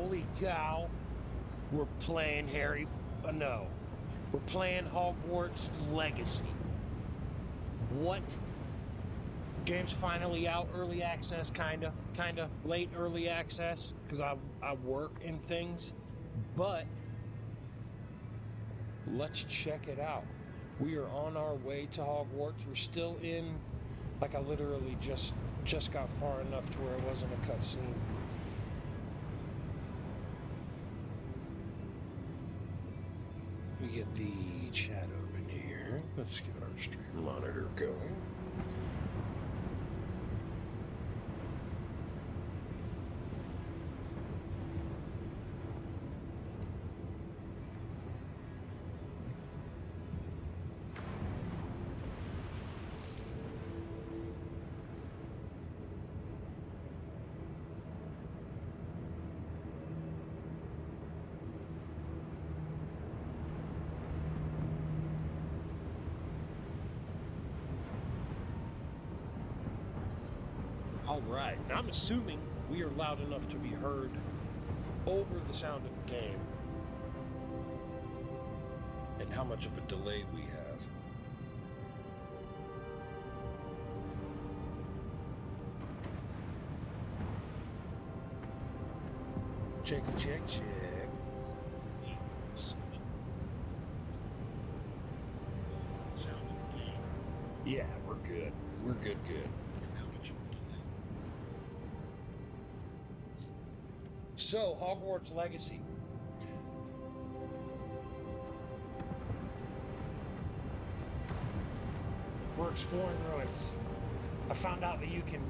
Holy cow. We're playing we're playing Hogwarts Legacy. What? Game's finally out, early access, kinda late early access, because I work and things, but let's check it out. We are on our way to Hogwarts. We're still in, like I literally just got far enough to where it wasn't a cutscene. We get the chat open here. Let's get our stream monitor going. All right, now I'm assuming we are loud enough to be heard over the sound of the game. And how much of a delay we have. Check. Sound of the game. Yeah, we're good. We're good. So, Hogwarts Legacy. We're exploring ruins. I found out that you can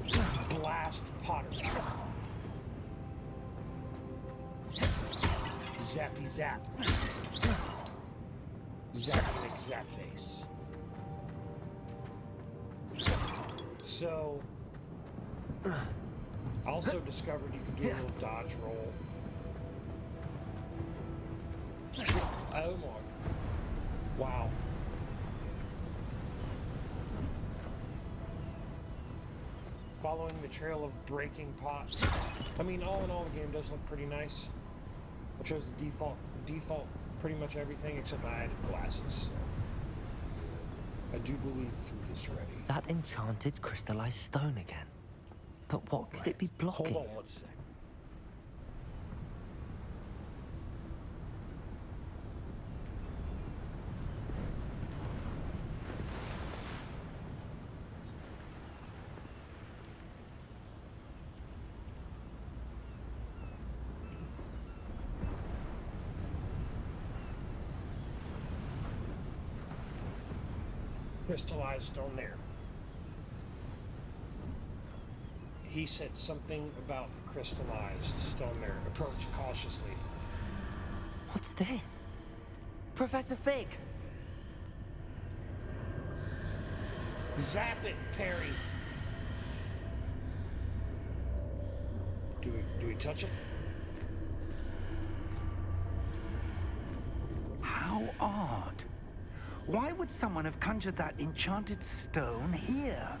blast Potter. Zappy zap. Zappy McZapface. So, I also discovered you could do a little dodge roll. Oh my. Wow. Following the trail of breaking pots. I mean, all in all, the game does look pretty nice. I chose the default pretty much everything except I added glasses. So I do believe food is ready. That enchanted crystallized stone again. But what could it be blocking? Hold on one sec. Crystallized stone there. He said something about crystallized stone there. Approach cautiously. What's this? Professor Fig! Zap it, Perry! Do we touch it? How odd. Why would someone have conjured that enchanted stone here?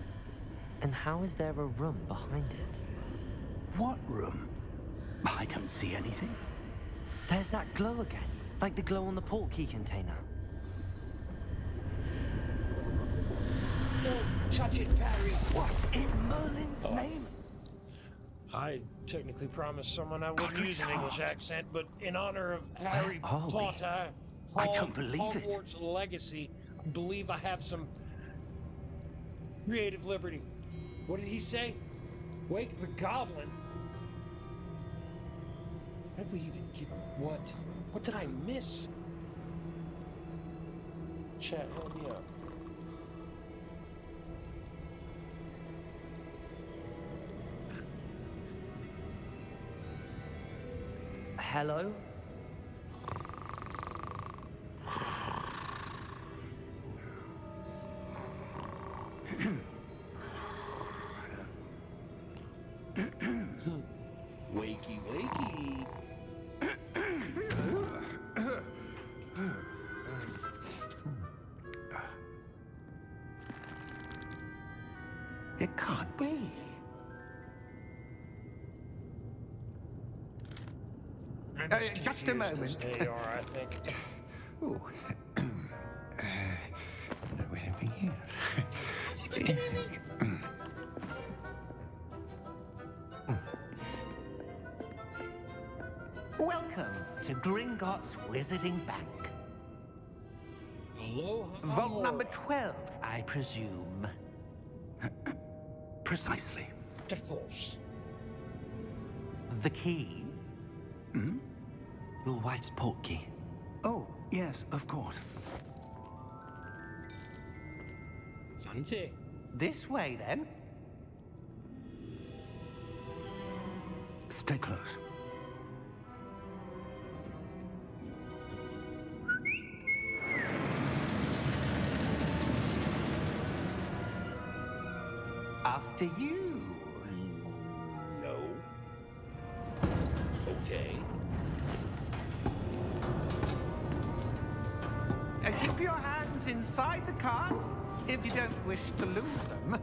And how is there a room behind it? What room? I don't see anything. There's that glow again, like the glow on the portkey container. Don't touch it, Perry! What in Merlin's name? I technically promised someone I wouldn't use an English accent, but in honor of Harry Potter, I don't believe it. Hogwarts Legacy, I believe I have some creative liberty. What did he say? Wake the goblin? How did we even get... What? What did I miss? Chat, help me out. Hello? Wakey, wakey. It can't be. as just a confused as moment. they are, I think. Ooh. Where are we here? Welcome to Gringotts Wizarding Bank. Aloha. Vault number 12, I presume. Precisely. Of course. The key? Your wife's portkey. Oh, yes, of course. Fancy. This way, then. Stay close. After you. No. Okay. Keep your hands inside the cart if you don't wish to lose them.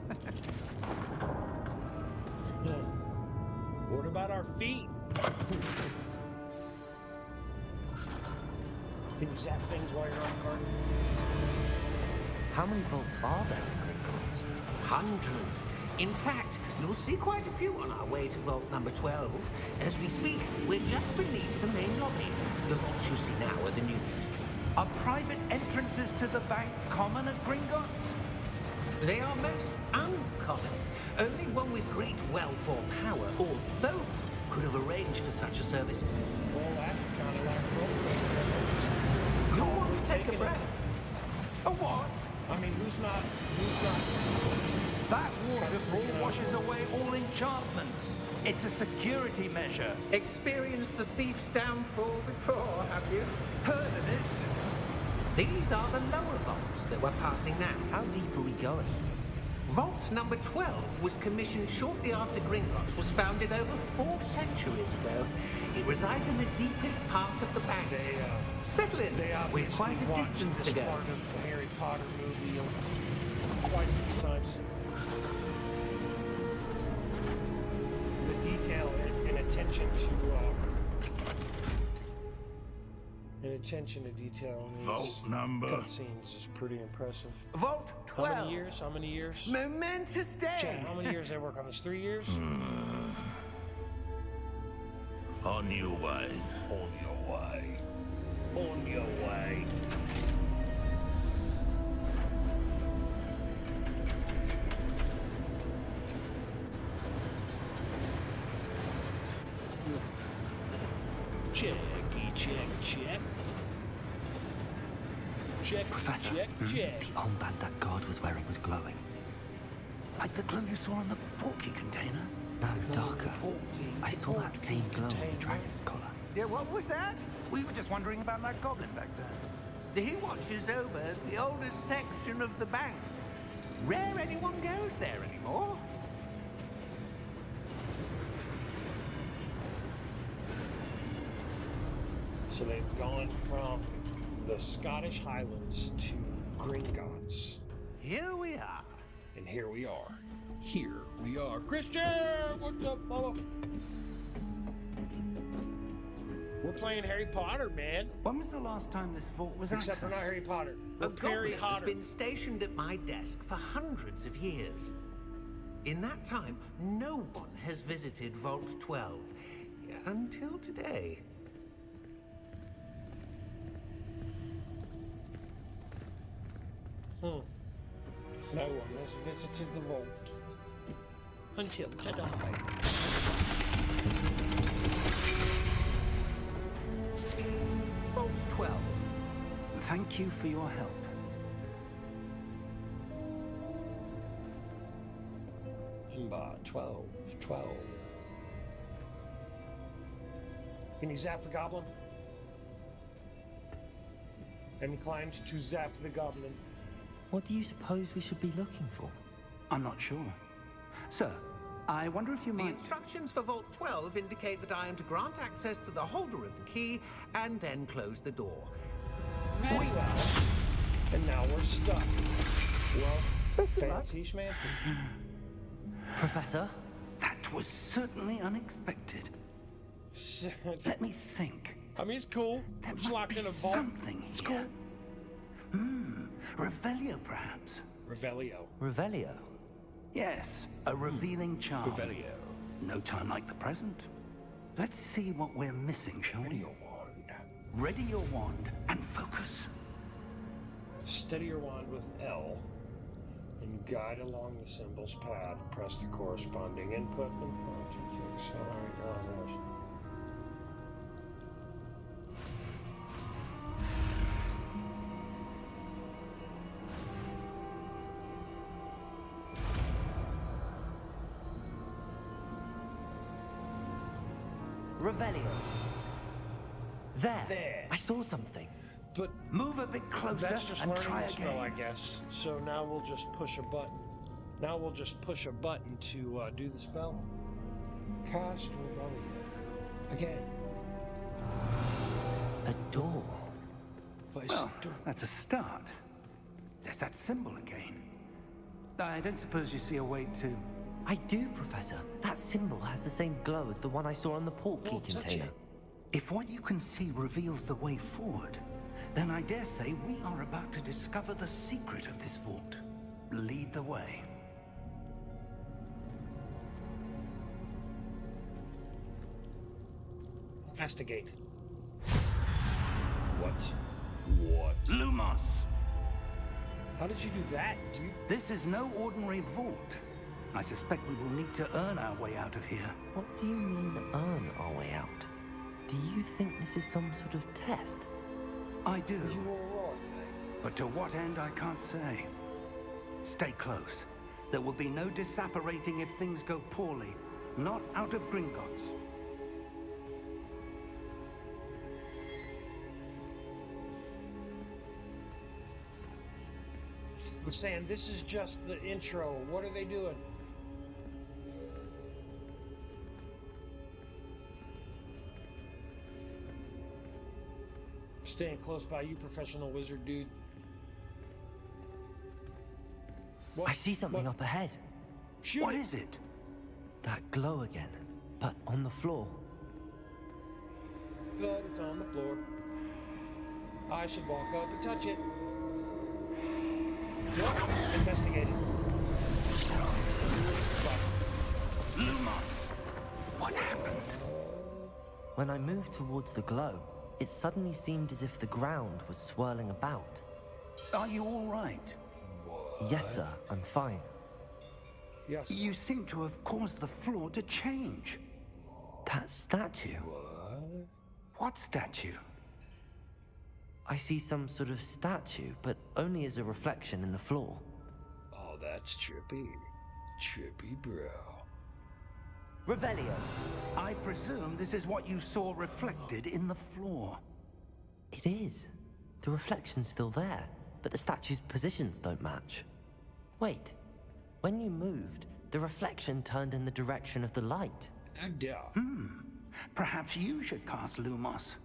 What about our feet? Can you zap things while you're on the cart? How many vaults are there in Gringotts? Hundreds. In fact, you'll see quite a few on our way to vault number 12. As we speak, we're just beneath the main lobby. The vaults you see now are the newest. Are private entrances to the bank common at Gringotts? They are most uncommon. Only one with great wealth or power, or both, could have arranged for such a service. Well, that's kind of like rope. You'll want to take a breath. A what? I mean, who's not? That waterfall washes away all enchantments. It's a security measure. Experienced the thief's downfall before, have you? Heard of it? These are the lower vaults that we're passing now. How deep are we going? Vault number 12 was commissioned shortly after Gringotts was founded over 4 centuries ago. It resides in the deepest part of the bank. Settle in. They We've quite a watched distance this to go. part of the Harry Potter movie quite a few times. The detail and attention to detail in these cutscenes is pretty impressive. Vault 12. How many years? How many years? Momentous day. Chad, how many years they work on this? 3 years? On your way. On your way. On your way. Check. Check, Professor, check. the armband that guard was wearing was glowing. Like the glow you saw in the porky container? No, darker. portkey, I the saw that portkey same glow on container. the dragon's collar. Yeah, what was that? We were just wondering about that goblin back there. He watches over the oldest section of the bank. Rare anyone goes there anymore. So they've gone from the Scottish Highlands to Gringotts. Here we are. And here we are. Here we are. Christian! What's up, fella? We're playing Harry Potter, man. When was the last time this vault was Except accessed? for not Harry Potter. A We're Harry goblin has Potter. been stationed at my desk for hundreds of years. In that time, no one has visited Vault 12 until today. No one has visited the vault until today. Vault 12. Thank you for your help. Number 12. Can you zap the goblin? And he climbs to zap the goblin. What do you suppose we should be looking for? I'm not sure. Sir, I wonder if you The might... instructions for Vault 12 indicate that I am to grant access to the holder of the key and then close the door. Very well. And now we're stuck. Well, fancy schmancy. Professor? That was certainly unexpected. Let me think. I mean, it's cool. There It's must locked be in a vault. something It's here. cool. Revelio, perhaps? Revelio. Revelio. Yes, a revealing charm. Revelio. No time like the present. Let's see what we're missing, shall we? Your wand. Ready your wand and focus. Steady your wand with L and guide along the symbol's path. Press the corresponding input and front to accelerate progress. Revelio. There. There. I saw something. But Move a bit closer that's just and learning try the spell, I again. guess. So now we'll just push a button. Now we'll just push a button to do the spell. Cast Revelio. Again. A door. Place Well, the door. that's a start. There's that symbol again. I don't suppose you see a way to... I do, Professor. That symbol has the same glow as the one I saw on the portkey Well, touch container. it. If what you can see reveals the way forward, then I dare say we are about to discover the secret of this vault. Lead the way. Investigate. What? What? Lumos! How did you do that, dude? This is no ordinary vault. I suspect we will need to earn our way out of here. What do you mean, earn our way out? Do you think this is some sort of test? I do, You were wrong. but to what end I can't say. Stay close. There will be no disapparating if things go poorly. Not out of Gringotts. I'm saying this is just the intro. What are they doing? Staying close by you, professional wizard dude. What? I see something What? up ahead. Shoot What it. is it? That glow again, but on the floor. But it's on the floor. I should walk up and touch it. Nope. Investigate it. Lumos! What happened? When I moved towards the glow, it suddenly seemed as if the ground was swirling about. Are you all right? Yes, sir, I'm fine. Yes. You seem to have caused the floor to change. That statue. What? What statue? I see some sort of statue, but only as a reflection in the floor. Oh, that's trippy. Trippy, bro. Revelio. I presume this is what you saw reflected in the floor. It is. The reflection's still there, but the statue's positions don't match. Wait. When you moved, the reflection turned in the direction of the light. Yeah. Perhaps you should cast Lumos.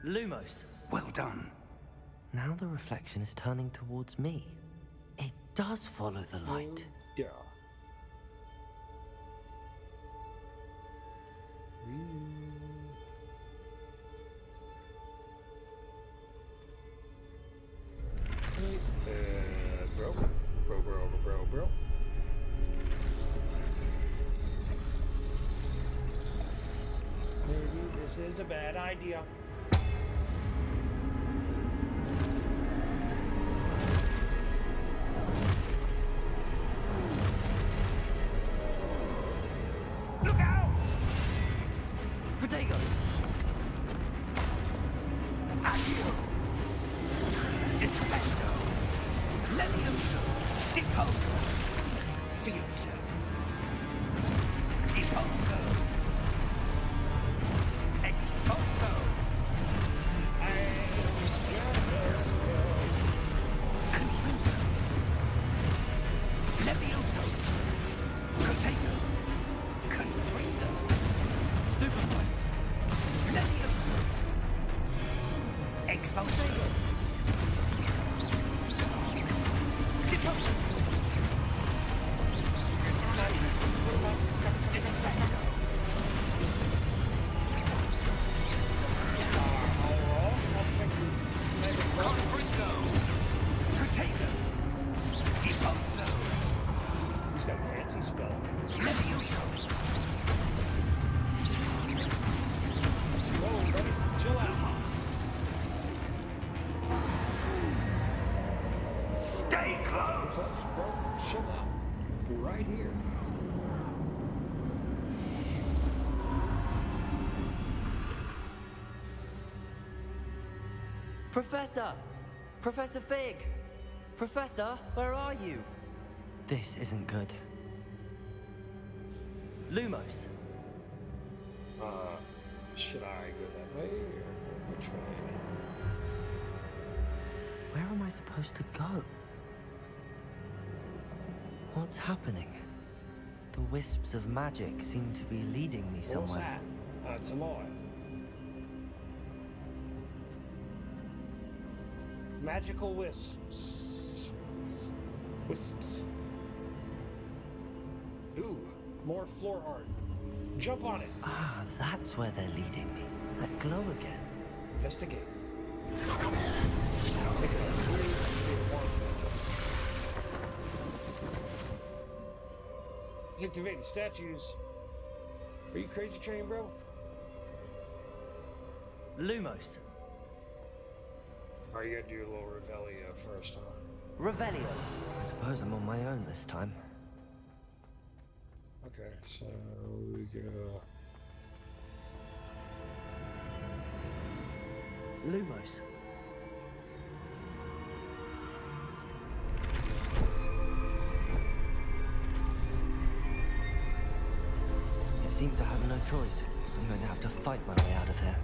Lumos. Well done. Now the reflection is turning towards me. It does follow the light. Yeah. Bro. Maybe this is a bad idea. Look out! Protego! Accio! Descendo! Levioso! Deposo! Feel yourself. Deposo! Professor! Professor Fig! Professor, where are you? This isn't good. Lumos! Should I go that way or which way? Where am I supposed to go? What's happening? The wisps of magic seem to be leading me somewhere. What's that? It's a lie. Magical wisps. Wisps. Ooh, more floor art. Jump on it. Ah, that's where they're leading me. That glow again. Investigate. Think about it. Activate the statues. Are you crazy train, bro? Lumos. Or you gotta do your little Revelio first, huh? Revelio. I suppose I'm on my own this time. Okay, so we go. Lumos. It seems I have no choice. I'm going to have to fight my way out of here.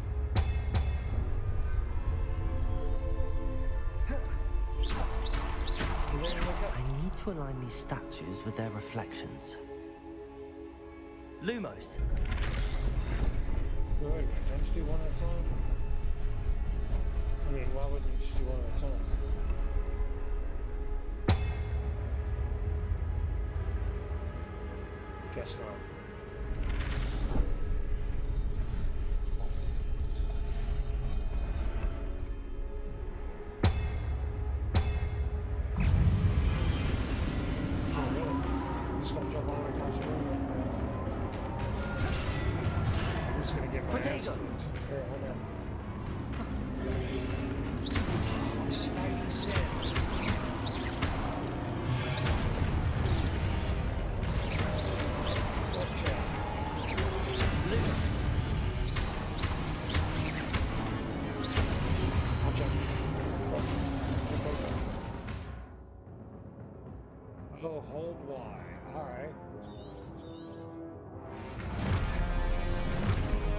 I need to align these statues with their reflections. Lumos. Wait a minute, can I just do one at a time? I mean, why wouldn't you just do one at a time? Guess not. Oh, really? Just gonna jump all the way across the room like that. I'm just gonna get my ass Potato. kicked. Here, hold on. Spidey sense. Watch out. Lumos. Watch out. Oh, hold Y. Alright.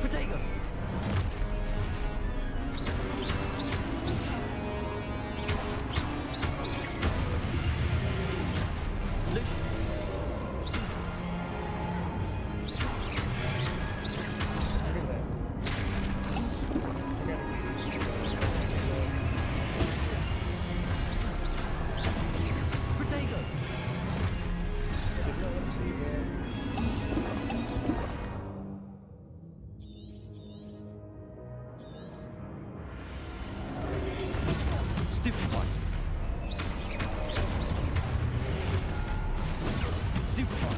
Potato. Look at that. I gotta get used to that. Potato. Let's see here. Stupefy. Stupefy.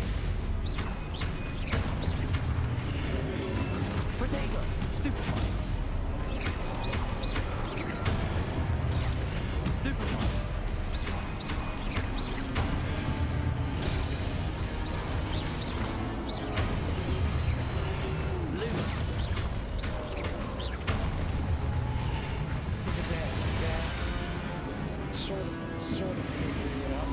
Potato. Stupefy. Stupefy. Lumos. Look at that. See that? Sort of figuring it out.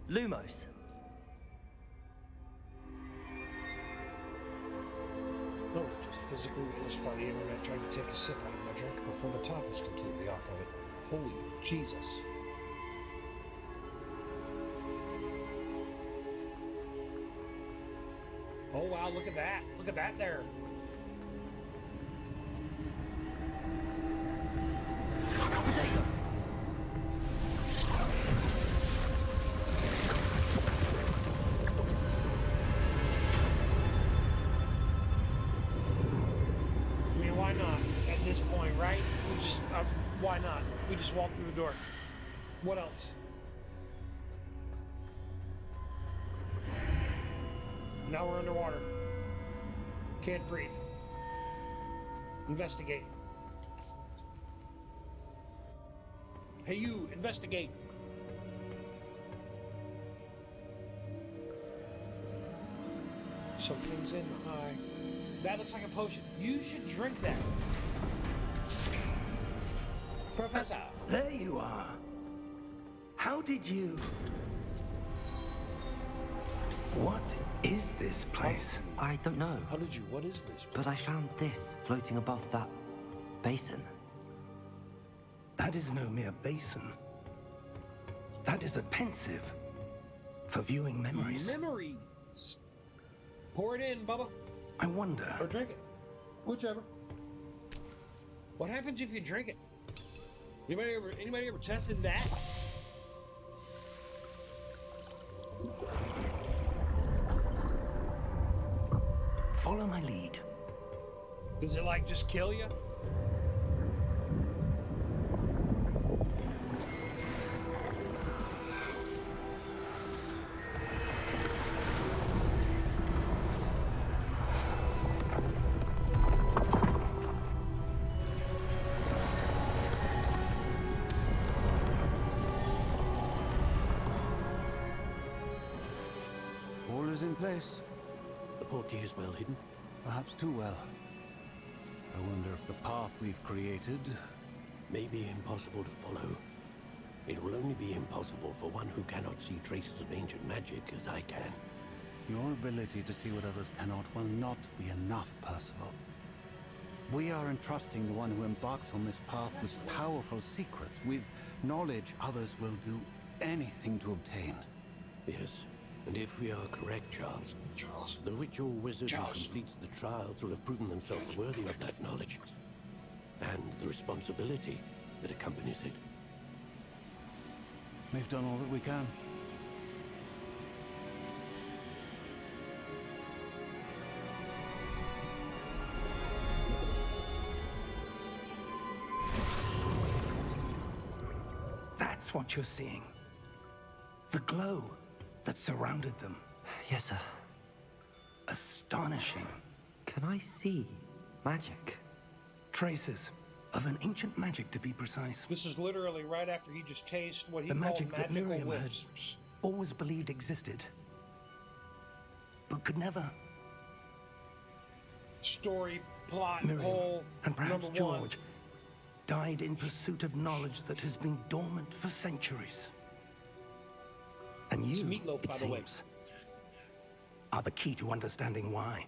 Lumos. No, just physically witnessed by the internet trying to take a sip out of my drink before the top was completely off of it. Holy Jesus. Oh wow, look at that. Look at that there. Potato. I mean, why not? At this point, right? We just, why not? We just walk through the door. What else? Now we're underwater. Can't breathe. Investigate. Hey, you, investigate. Something's in the eye. That looks like a potion. You should drink that. Professor. There you are. How did you... What is this place? I don't know, How did you? What is this? but I found this floating above that basin. That is no mere basin. That is a pensive for viewing memories. Memories. Pour it in, Bubba. I wonder... Or drink it. Whichever. What happens if you drink it? Anybody ever tested that? Follow my lead. Does it like just kill you? All is in place. The portkey is well hidden. Perhaps too well. I wonder if the path we've created... May be impossible to follow. It will only be impossible for one who cannot see traces of ancient magic as I can. Your ability to see what others cannot will not be enough, Percival. We are entrusting the one who embarks on this path with powerful secrets, with knowledge others will do anything to obtain. Yes, and if we are correct, Charles, the witch or wizard who completes the trials will have proven themselves worthy of that knowledge. And the responsibility that accompanies it. We've done all that we can. That's what you're seeing. The glow that surrounded them. Yes, sir. Astonishing. Can I see magic? Traces of an ancient magic, to be precise. This is literally right after he just tasted what he The called magic that magical Miriam had whiffs. always believed existed, but could never. Story, plot, Miriam, whole, and perhaps number one. George, died in pursuit of knowledge that has been dormant for centuries. And It's you, meatloaf, it by the way. seems, are the key to understanding why.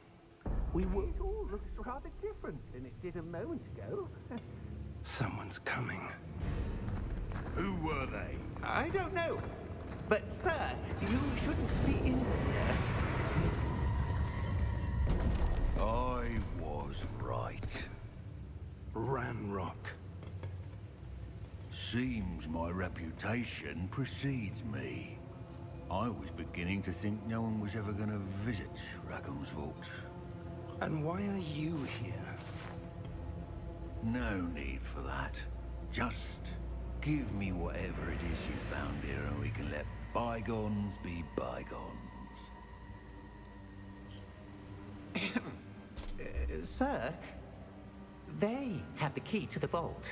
We were... It all looks rather different than it did a moment ago. Someone's coming. Who were they? I don't know. But, sir, you shouldn't be in here. I was right. Ranrock. Seems my reputation precedes me. I was beginning to think no one was ever going to visit Rackham's vault. And why are you here? No need for that. Just give me whatever it is you found here and we can let bygones be bygones. Sir, they have the key to the vault.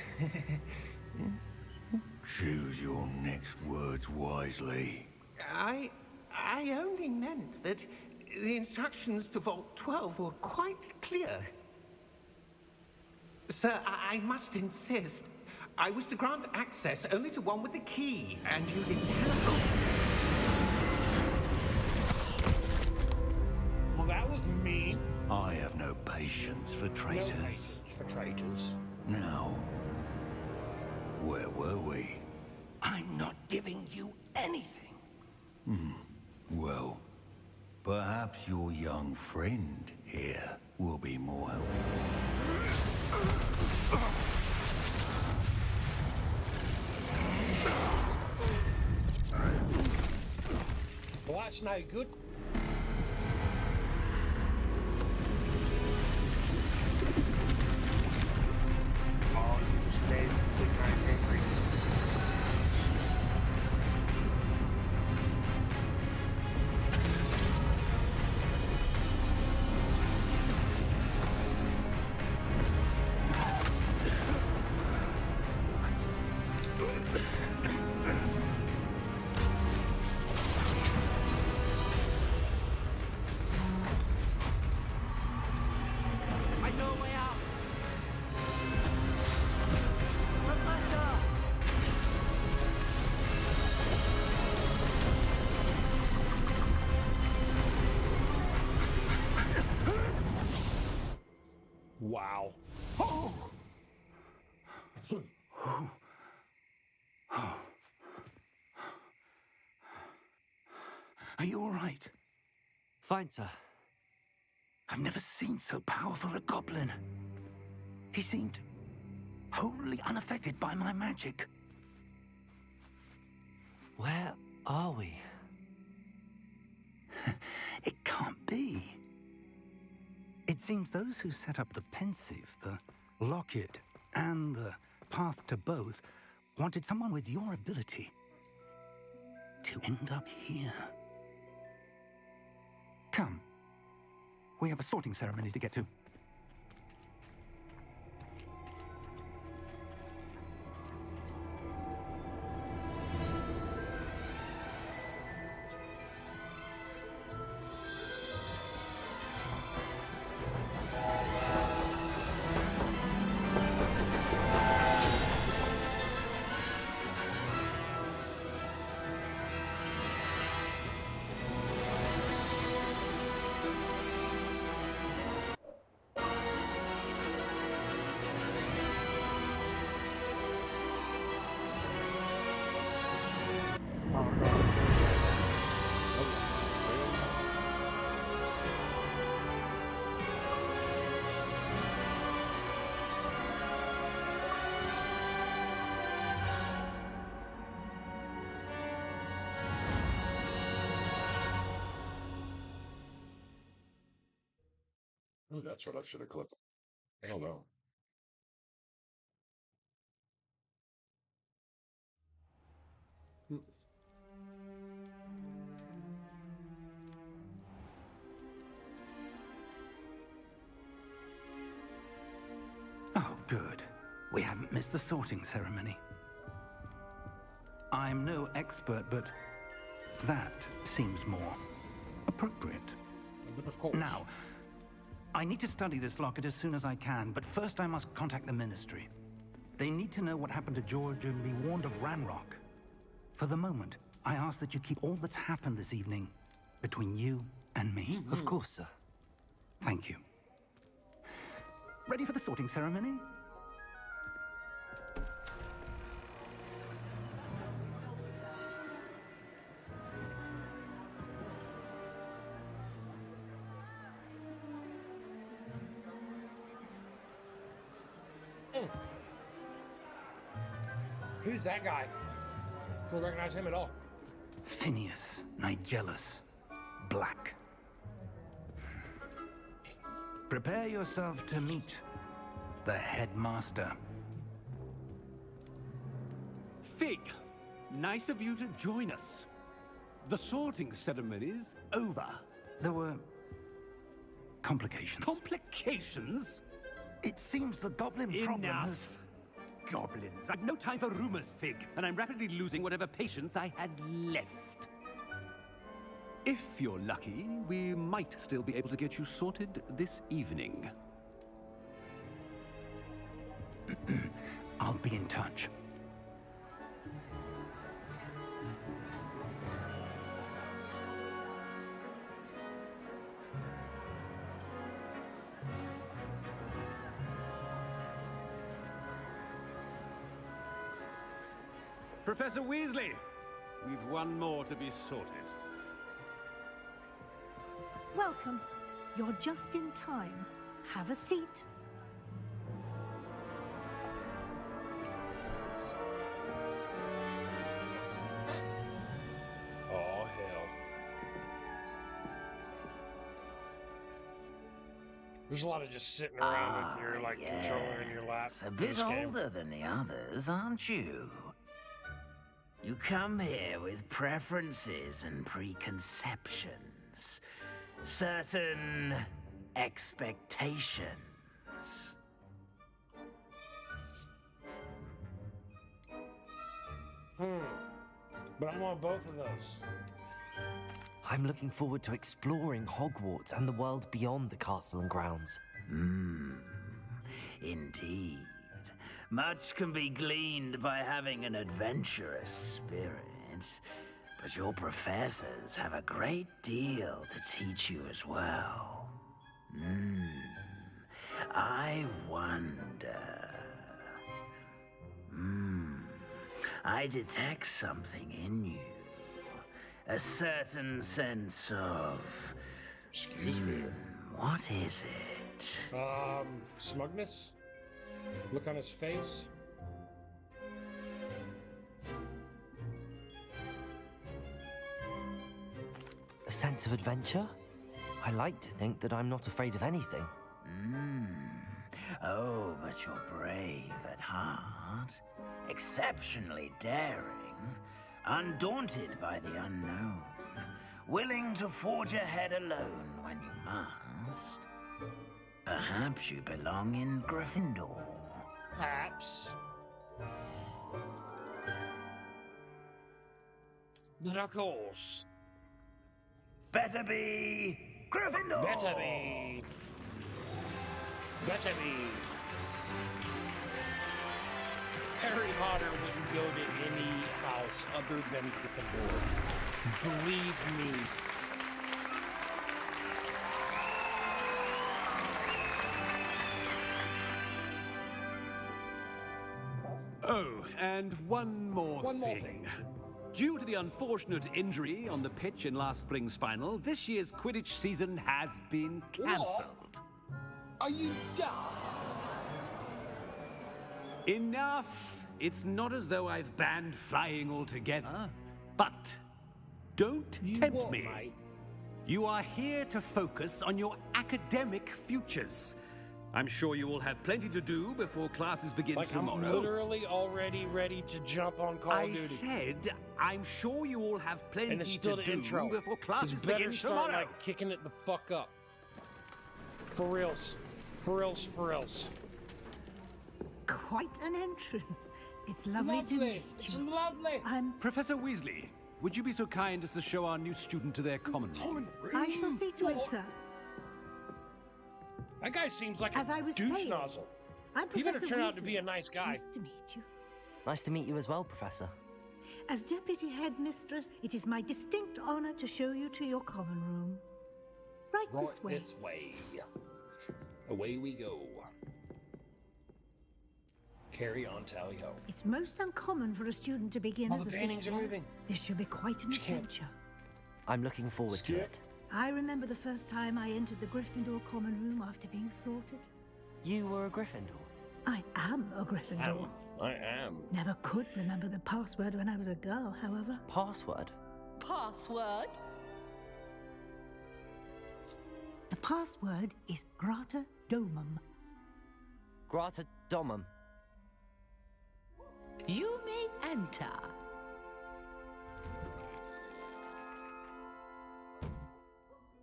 Choose your next words wisely. I only meant that the instructions to Vault 12 were quite clear. Sir, I must insist. I was to grant access only to one with the key, and you didn't have it. Well, that was mean. I have no patience for traitors. No patience for traitors. Now, where were we? I'm not giving you anything. Well, perhaps your young friend here will be more helpful. Well, that's no good. Oh, you just made me angry. Are you all right? Fine, sir. I've never seen so powerful a goblin. He seemed wholly unaffected by my magic. Where are we? It can't be. It seems those who set up the pensive, the locket, and the path to both wanted someone with your ability to end up here. Come. We have a sorting ceremony to get to. Oh, that's what I should have clipped. I don't know. Oh, good. We haven't missed the sorting ceremony. I'm no expert, but that seems more appropriate. Of course. Now, I need to study this locket as soon as I can, but first I must contact the Ministry. They need to know what happened to George and be warned of Ranrock. For the moment, I ask that you keep all that's happened this evening between you and me. Of course, sir. Thank you. Ready for the sorting ceremony? Who's that guy? Don't recognize him at all. Phineas, Nigellus, Black. Prepare yourself to meet the headmaster. Fig, nice of you to join us. The sorting ceremony's over. There were complications. Complications? It seems the goblin problem has... Enough. Goblins. I've no time for rumors, Fig, and I'm rapidly losing whatever patience I had left. If you're lucky, we might still be able to get you sorted this evening. I'll be in touch. Professor Weasley, we've one more to be sorted. Welcome. You're just in time. Have a seat. Oh, hell. There's a lot of just sitting around with your controller in your lap. It's a bit older than the others, aren't you? You come here with preferences and preconceptions. Certain expectations. But I want both of those. I'm looking forward to exploring Hogwarts and the world beyond the castle and grounds. Indeed. Much can be gleaned by having an adventurous spirit, but your professors have a great deal to teach you as well. I wonder... I detect something in you. a certain sense of... Excuse me. What is it? Smugness? Look on his face? A sense of adventure? I like to think that I'm not afraid of anything. Oh, but you're brave at heart, exceptionally daring, undaunted by the unknown, willing to forge ahead alone when you must. Perhaps you belong in Gryffindor. Perhaps. Knuckles. Better be Gryffindor! Better be. Better be. Harry Potter wouldn't go to any house other than Gryffindor. Believe me. Oh, and one more thing. Due to the unfortunate injury on the pitch in last spring's final, this year's Quidditch season has been cancelled. Are you dumb? Enough! It's not as though I've banned flying altogether. But don't tempt me. Mate. You are here to focus on your academic futures. I'm sure you will have plenty to do before classes begin tomorrow. I'm literally already ready to jump on Call of Duty. I said, I'm sure you all have plenty And it's still to the do intro. before classes You better begin start, tomorrow. like, kicking it the fuck up. For reals. For reals, for reals. Quite an entrance. It's lovely to Lovely. meet It's you. lovely. Professor Weasley, would you be so kind as to show our new student to their common room? I shall see to it, sir. That guy seems like As I a was douche saying, nozzle. I'm He better Professor turn out to be Weasley. a nice guy. Nice to meet you. Nice to meet you as well, Professor. As Deputy Headmistress, it is my distinct honor to show you to your common room. Right this way. This way. Away we go. Carry on, tally-ho. It's most uncommon for a student to begin All as the a fifth paintings and year. everything. This should be quite an She can't- adventure. I'm looking forward to Skip. it. I remember the first time I entered the Gryffindor common room after being sorted. You were a Gryffindor. I am a Gryffindor. I am. Never could remember the password when I was a girl, however. Password? Password? The password is Grata Domum. Grata Domum. You may enter.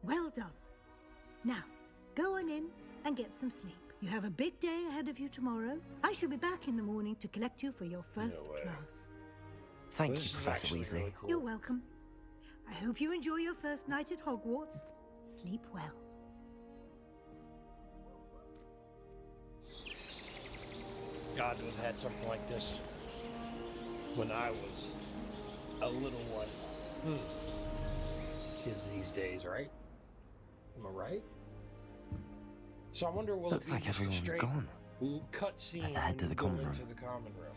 Well done. Now, go on in and get some sleep. You have a big day ahead of you tomorrow. I shall be back in the morning to collect you for your first way. class. Thank This you, is Professor actually Weasley. really cool. You're welcome. I hope you enjoy your first night at Hogwarts. Sleep well. God would have had something like this when I was a little one. Kids these days, right? Am I right? So I wonder, will Looks it be like just a everyone's straight gone. cut scene Let's head to when the you go common into room. the common room?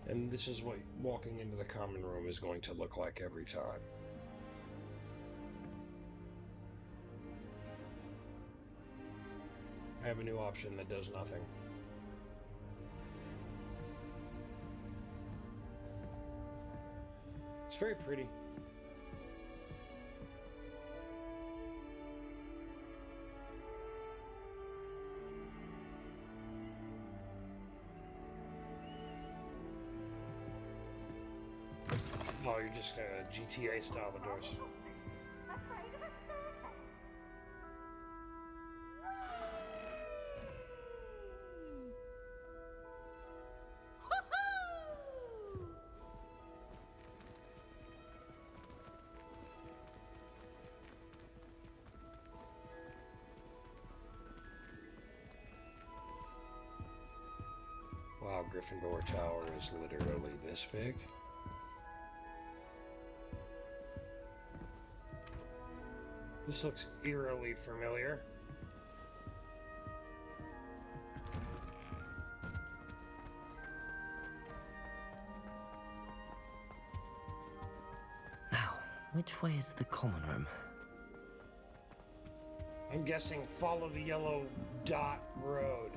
And this is what walking into the common room is going to look like every time. I have a new option that does nothing. It's very pretty. Oh, you're just gonna GTA style the doors. Wow, Gryffindor Tower is literally this big. This looks eerily familiar. Which way is the common room? I'm guessing follow the yellow dot road.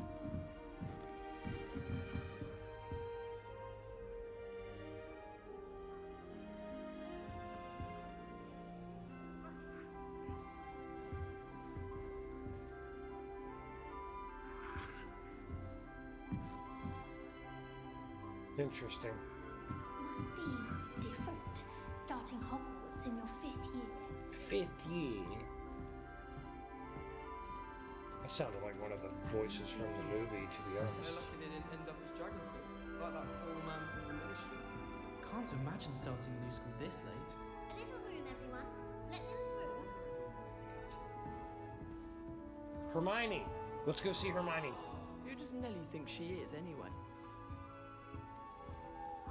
Interesting. Must be different, starting Hogwarts in your 5th year. 5th year? That sounded like one of the voices from the movie, to be honest. So lucky they didn't end up as Dragonfoot, like that poor man from the Ministry. Can't imagine starting a new school this late. A little room, everyone. Let them through. Hermione! Let's go see Hermione. Who does Nellie think she is, anyway?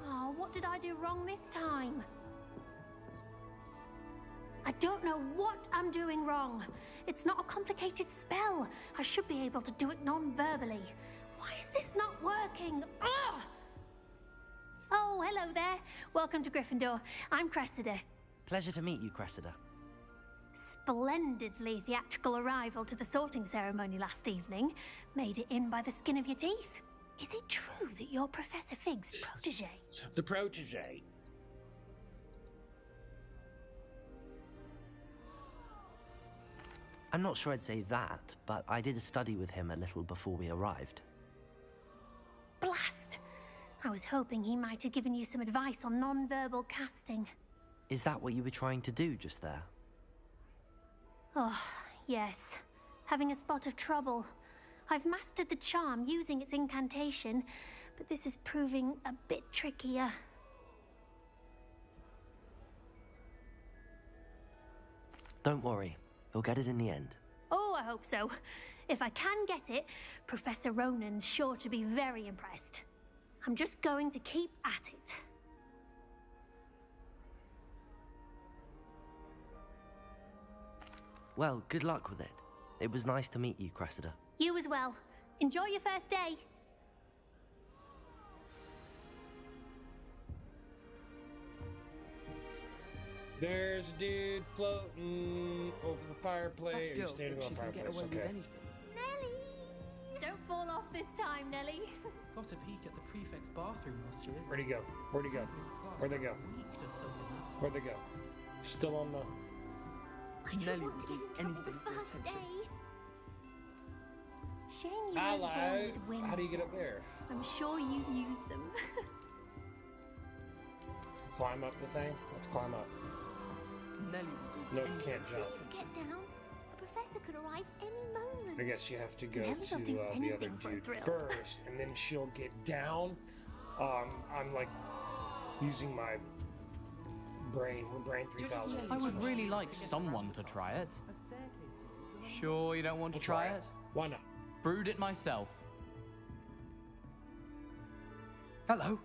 Oh, what did I do wrong this time? I don't know what I'm doing wrong. It's not a complicated spell. I should be able to do it non-verbally. Why is this not working? Ugh! Oh, hello there. Welcome to Gryffindor. I'm Cressida. Pleasure to meet you, Cressida. Splendidly theatrical arrival to the sorting ceremony last evening. Made it in by the skin of your teeth. Is it true that you're Professor Fig's protege? The protege. I'm not sure I'd say that, but I did study with him a little before we arrived. Blast! I was hoping he might have given you some advice on non-verbal casting. Is that what you were trying to do just there? Oh, yes. Having a spot of trouble. I've mastered the charm using its incantation, but this is proving a bit trickier. Don't worry, you'll get it in the end. Oh, I hope so. If I can get it, Professor Ronan's sure to be very impressed. I'm just going to keep at it. Well, good luck with it. It was nice to meet you, Cressida. You as well. Enjoy your first day. There's a dude floating over the fireplace. Or standing on the fireplace. Okay. Nellie! Don't fall off this time, Nellie. Got a peek at the prefect's bathroom last year. Where'd he go? Where'd he go? Where'd they go? Where'd they go? Still on the... I don't want to get in trouble the first day. Shame you weren't born with wings. How do you get up there? I'm sure you'd use them. Climb up the thing? Let's climb up. Nellie No, you can't jump. Please get down. A professor could arrive any moment. I guess you have to go Nellie will to do the other anything for a dude thrill. first, and then she'll get down. I'm like using my brain 3000. I would really like someone to try it. Sure you don't want to try it? Why not? Brewed it myself. Hello,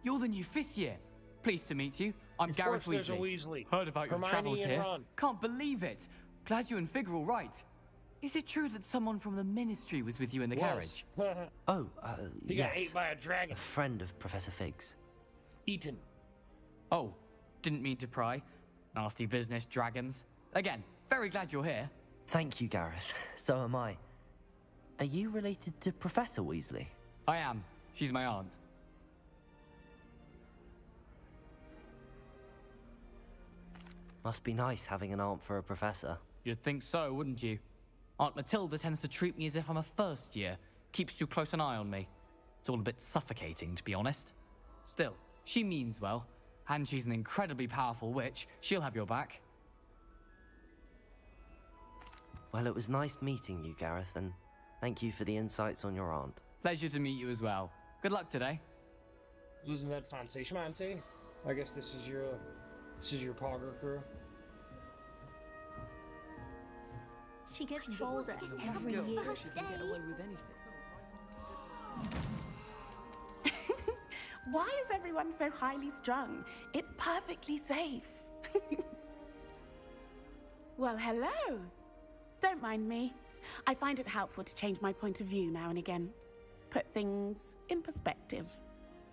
you're the new 5th year. Pleased to meet you. I'm Of Gareth course there's a Weasley. Weasley. Heard about your Hermione travels and here. Ron. Can't believe it. Glad you and Fig are all right. Is it true that someone from the Ministry was with you in the carriage? Oh, He yes. got ate by a dragon. A friend of Professor Fig's. Eaten. Oh, didn't mean to pry. Nasty business, dragons. Again, very glad you're here. Thank you, Gareth. So am I. Are you related to Professor Weasley? I am. She's my aunt. Must be nice having an aunt for a professor. You'd think so, wouldn't you? Aunt Matilda tends to treat me as if I'm a first year. Keeps too close an eye on me. It's all a bit suffocating, to be honest. Still, she means well. And she's an incredibly powerful witch. She'll have your back. Well, it was nice meeting you, Gareth, and thank you for the insights on your aunt. Pleasure to meet you as well. Good luck today. Isn't that fancy schmancy? I guess this is your Pogger crew. She gets older every year. She can get away with anything. Why is everyone so highly strung? It's perfectly safe. Well, hello. Don't mind me. I find it helpful to change my point of view now and again. Put things in perspective.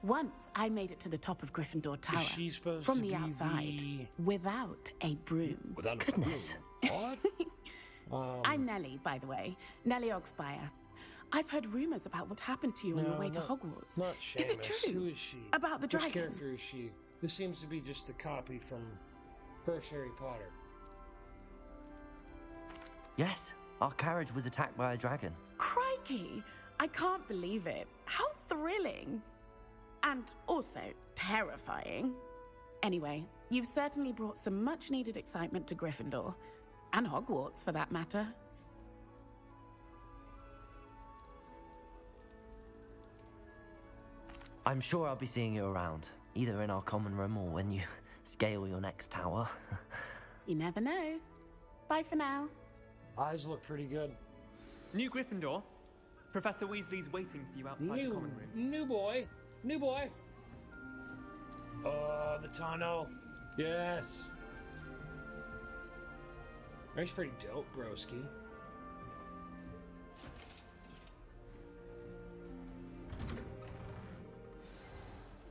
Once I made it to the top of Gryffindor Tower she supposed from to the be outside without a broom. Without Goodness. What? I'm Nellie, by the way. Nellie Ogspire. I've heard rumors about what happened to you on your way to Hogwarts. Not Is it Seamus. true? Who is she? About the Which dragon? character is she? This seems to be just the copy from first Harry Potter. Yes, our carriage was attacked by a dragon. Crikey! I can't believe it. How thrilling! And also terrifying. Anyway, you've certainly brought some much-needed excitement to Gryffindor. And Hogwarts, for that matter. I'm sure I'll be seeing you around, either in our common room or when you scale your next tower. You never know. Bye for now. Eyes look pretty good. New Gryffindor. Professor Weasley's waiting for you outside the common room. New boy. New boy. Oh, the tunnel. Yes. That's pretty dope, broski.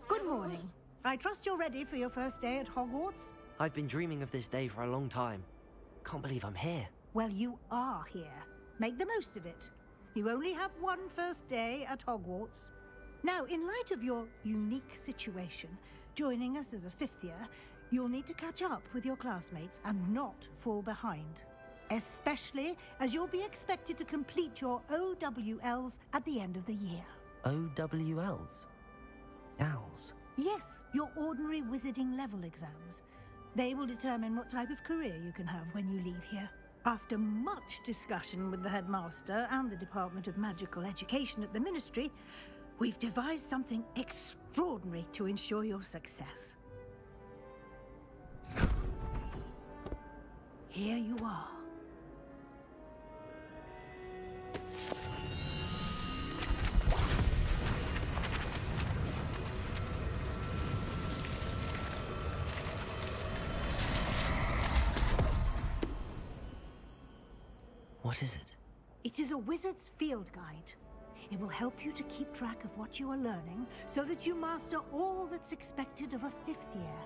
Good morning. I trust you're ready for your first day at Hogwarts? I've been dreaming of this day for a long time. Can't believe I'm here. Well, you are here. Make the most of it. You only have one first day at Hogwarts. Now, in light of your unique situation, joining us as a fifth year, you'll need to catch up with your classmates and not fall behind. Especially as you'll be expected to complete your OWLs at the end of the year. OWLs? Owls? Yes, your ordinary wizarding level exams. They will determine what type of career you can have when you leave here. After much discussion with the headmaster and the Department of Magical Education at the Ministry, we've devised something extraordinary to ensure your success. Here you are. What is it? It is a wizard's field guide. It will help you to keep track of what you are learning so that you master all that's expected of a fifth year.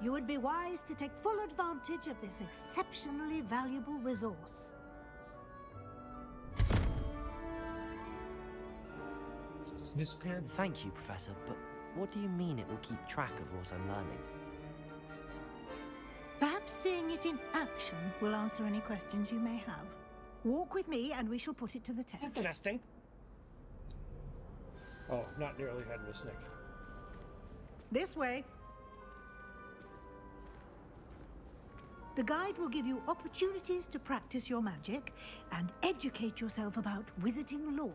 You would be wise to take full advantage of this exceptionally valuable resource. Thank you, Professor, but what do you mean it will keep track of what I'm learning? Perhaps seeing it in action will answer any questions you may have. Walk with me and we shall put it to the test. Interesting. Oh, not nearly headless Nick. This way. The guide will give you opportunities to practice your magic and educate yourself about wizarding lore.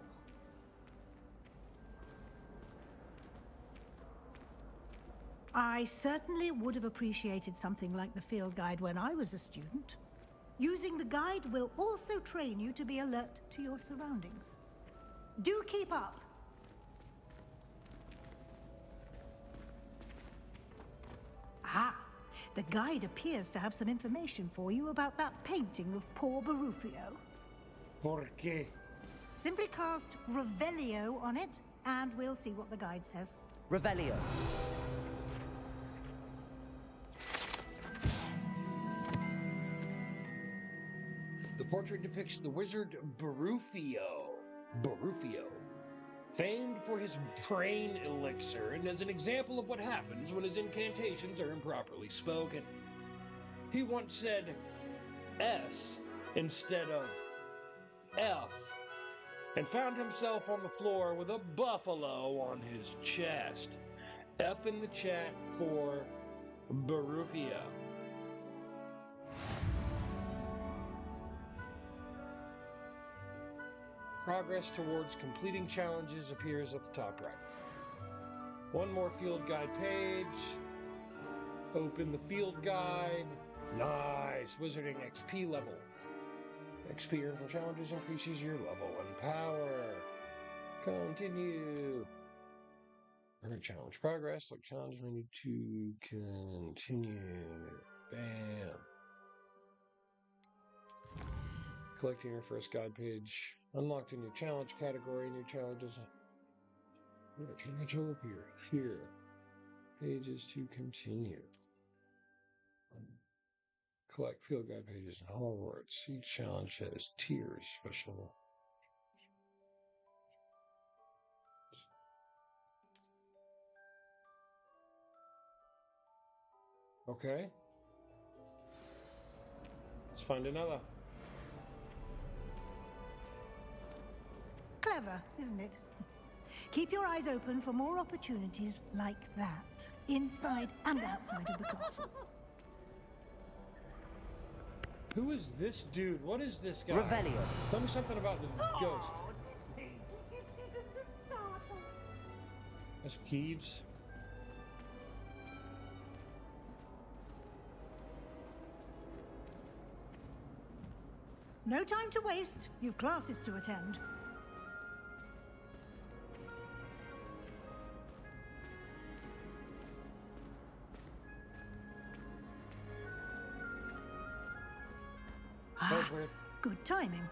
I certainly would have appreciated something like the field guide when I was a student. Using the guide will also train you to be alert to your surroundings. Do keep up! Ah, the guide appears to have some information for you about that painting of poor Barufio. ¿Por qué? Simply cast Revelio on it, and we'll see what the guide says. Revelio. The portrait depicts the wizard Barufio. Famed for his brain elixir, and as an example of what happens when his incantations are improperly spoken. He once said S instead of F, and found himself on the floor with a buffalo on his chest. F in the chat for Barufio. Progress towards completing challenges appears at the top right. One more field guide page. Open the field guide. Nice. Wizarding XP level. XP earned from challenges increases your level and power. Continue. Earn challenge progress. Like challenge menu to continue. Bam. Collecting your first guide page. Unlocked a new challenge category. New challenges. Which will appear here. Pages to continue. Collect field guide pages in Hogwarts. Each challenge has tiers. Special. Okay. Let's find another. Clever, isn't it? Keep your eyes open for more opportunities like that, inside and outside of the castle. Who is this dude? What is this guy? Revelio. Tell me something about the ghost. That's Peeves. No time to waste. You've classes to attend. Good timing.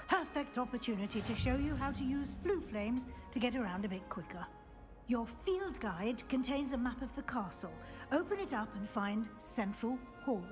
Perfect opportunity to show you how to use flue flames to get around a bit quicker. Your field guide contains a map of the castle. Open it up and find Central Hall.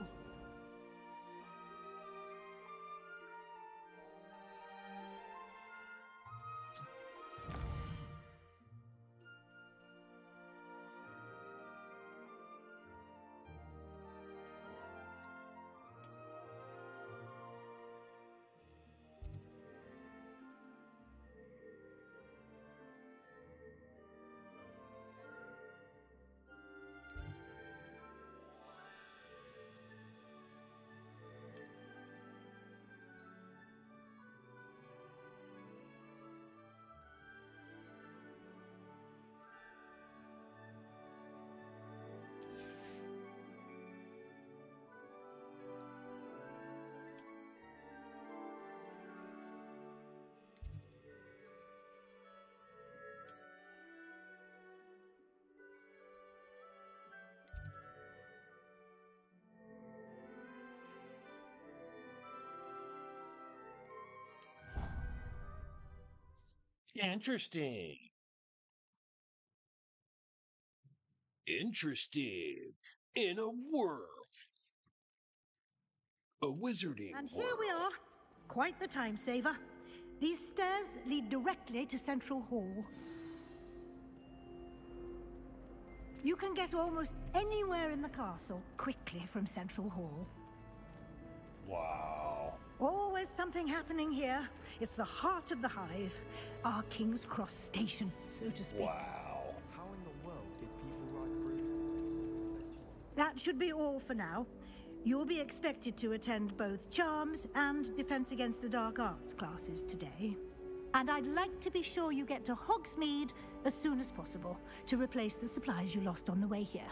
Interesting. Interesting. In a world. A wizarding And world. here we are. Quite the time saver. These stairs lead directly to Central Hall. You can get almost anywhere in the castle quickly from Central Hall. Wow. Always something happening here. It's the heart of the hive. Our King's Cross station, so to speak. Wow. How in the world did people write Brood? That should be all for now. You'll be expected to attend both Charms and Defense Against the Dark Arts classes today. And I'd like to be sure you get to Hogsmeade as soon as possible to replace the supplies you lost on the way here.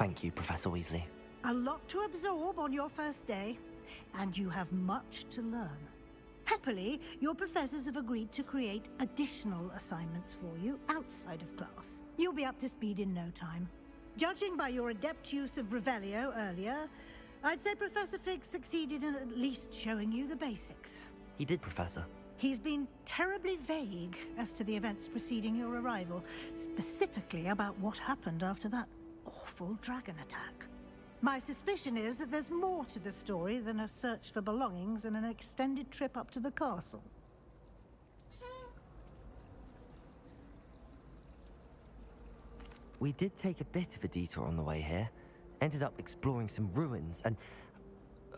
Thank you, Professor Weasley. A lot to absorb on your first day, and you have much to learn. Happily, your professors have agreed to create additional assignments for you outside of class. You'll be up to speed in no time. Judging by your adept use of Revelio earlier, I'd say Professor Fig succeeded in at least showing you the basics. He did, Professor. He's been terribly vague as to the events preceding your arrival, specifically about what happened after that awful dragon attack. My suspicion is that there's more to the story than a search for belongings and an extended trip up to the castle. We did take a bit of a detour on the way here. Ended up exploring some ruins and...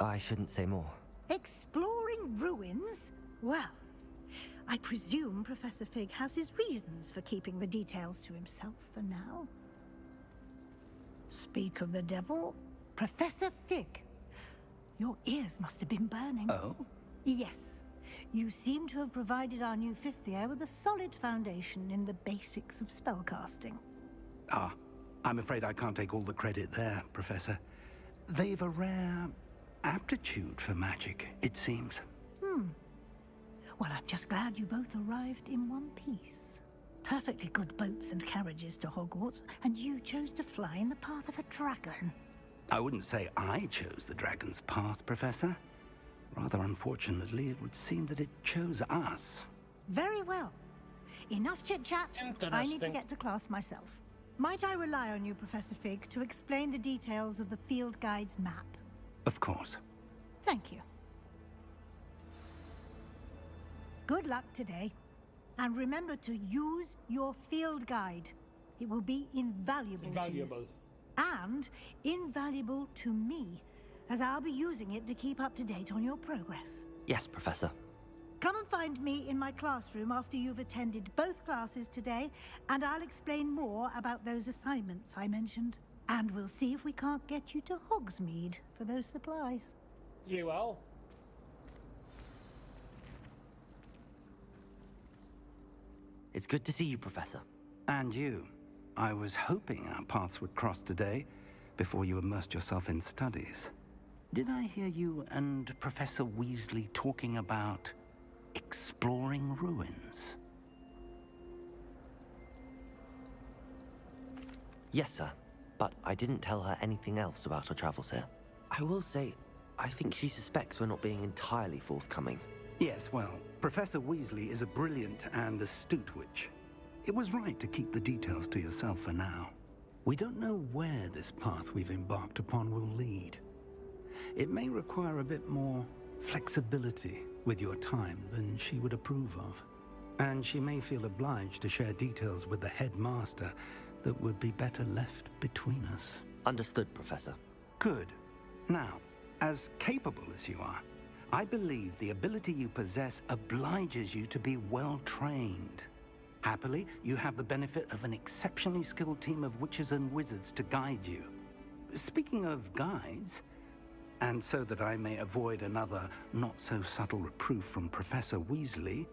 I shouldn't say more. Exploring ruins? Well, I presume Professor Fig has his reasons for keeping the details to himself for now. Speak of the devil, Professor Fig. Your ears must have been burning. Oh? Yes. You seem to have provided our new fifth year with a solid foundation in the basics of spellcasting. Ah, I'm afraid I can't take all the credit there, Professor. They've a rare aptitude for magic, it seems. Well, I'm just glad you both arrived in one piece. Perfectly good boats and carriages to Hogwarts, and you chose to fly in the path of a dragon. I wouldn't say I chose the dragon's path, Professor. Rather unfortunately, it would seem that it chose us. Very well. Enough chit-chat. I need to get to class myself. Might I rely on you, Professor Fig, to explain the details of the field guide's map? Of course. Thank you. Good luck today. And remember to use your field guide. It will be invaluable to you. And invaluable to me, as I'll be using it to keep up to date on your progress. Yes, Professor. Come and find me in my classroom after you've attended both classes today, and I'll explain more about those assignments I mentioned. And we'll see if we can't get you to Hogsmeade for those supplies. You will. It's good to see you, Professor. And you. I was hoping our paths would cross today, before you immersed yourself in studies. Did I hear you and Professor Weasley talking about exploring ruins? Yes, sir. But I didn't tell her anything else about our travels here. I will say, I think she suspects we're not being entirely forthcoming. Yes, well, Professor Weasley is a brilliant and astute witch. It was right to keep the details to yourself for now. We don't know where this path we've embarked upon will lead. It may require a bit more flexibility with your time than she would approve of. And she may feel obliged to share details with the headmaster that would be better left between us. Understood, Professor. Good. Now, as capable as you are, I believe the ability you possess obliges you to be well trained. Happily, you have the benefit of an exceptionally skilled team of witches and wizards to guide you. Speaking of guides, and so that I may avoid another not-so-subtle reproof from Professor Weasley,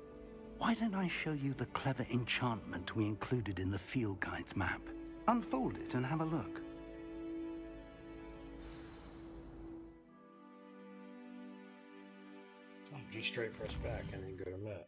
why don't I show you the clever enchantment we included in the field guide's map? Unfold it and have a look. Just straight press back and then go to map.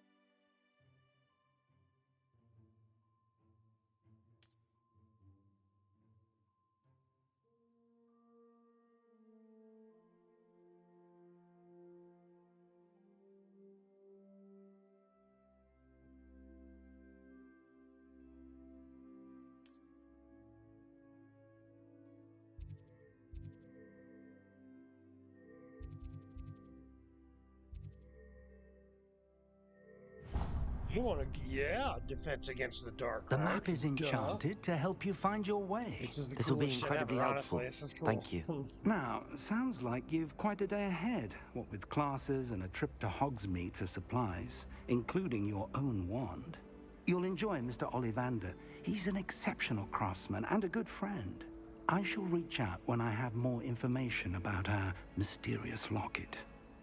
You want to, yeah, defense against the dark. The map is enchanted to help you find your way. This will be incredibly helpful. This is cool. Thank you. Now, sounds like you've quite a day ahead, what with classes and a trip to Hogsmeade for supplies, including your own wand. You'll enjoy Mr. Ollivander. He's an exceptional craftsman and a good friend. I shall reach out when I have more information about our mysterious locket.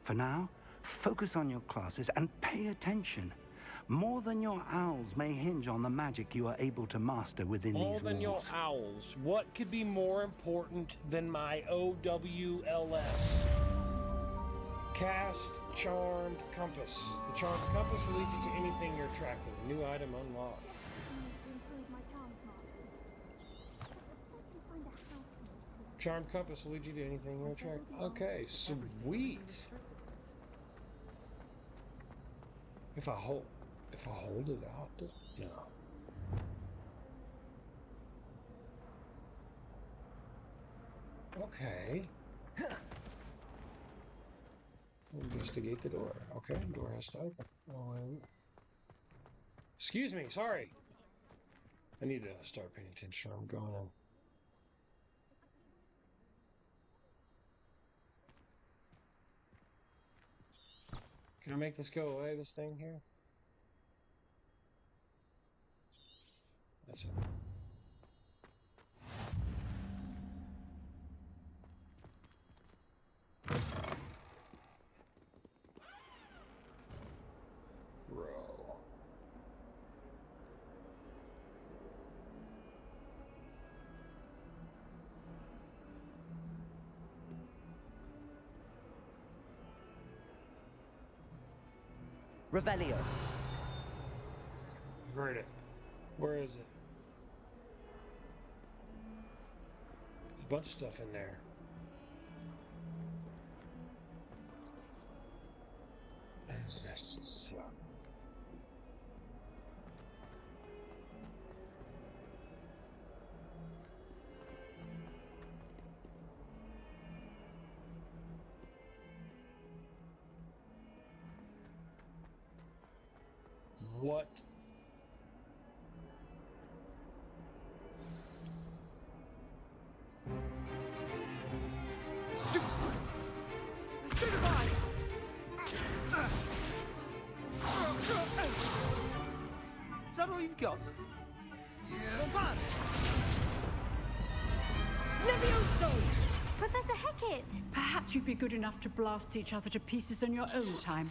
For now, focus on your classes and pay attention. More than your owls may hinge on the magic you are able to master within these walls. More than your owls. What could be more important than my OWLS? Cast Charmed Compass. The Charmed Compass will lead you to anything you're tracking. New item unlocked. Charmed Compass will lead you to anything you're tracking. Okay, sweet. If I hold it out, yeah. Okay. Investigate the door. Okay, door has to open. Oh, wait. Excuse me, sorry. I need to start paying attention. I'm going in. Can I make this go away, this thing here? That's it. Row. Revelio. Heard it. Where is it? There's a bunch of stuff in there. So. What? Stupefy! Is that all you've got? Yeah. Levioso! Professor Hecat! Perhaps you'd be good enough to blast each other to pieces in your own time.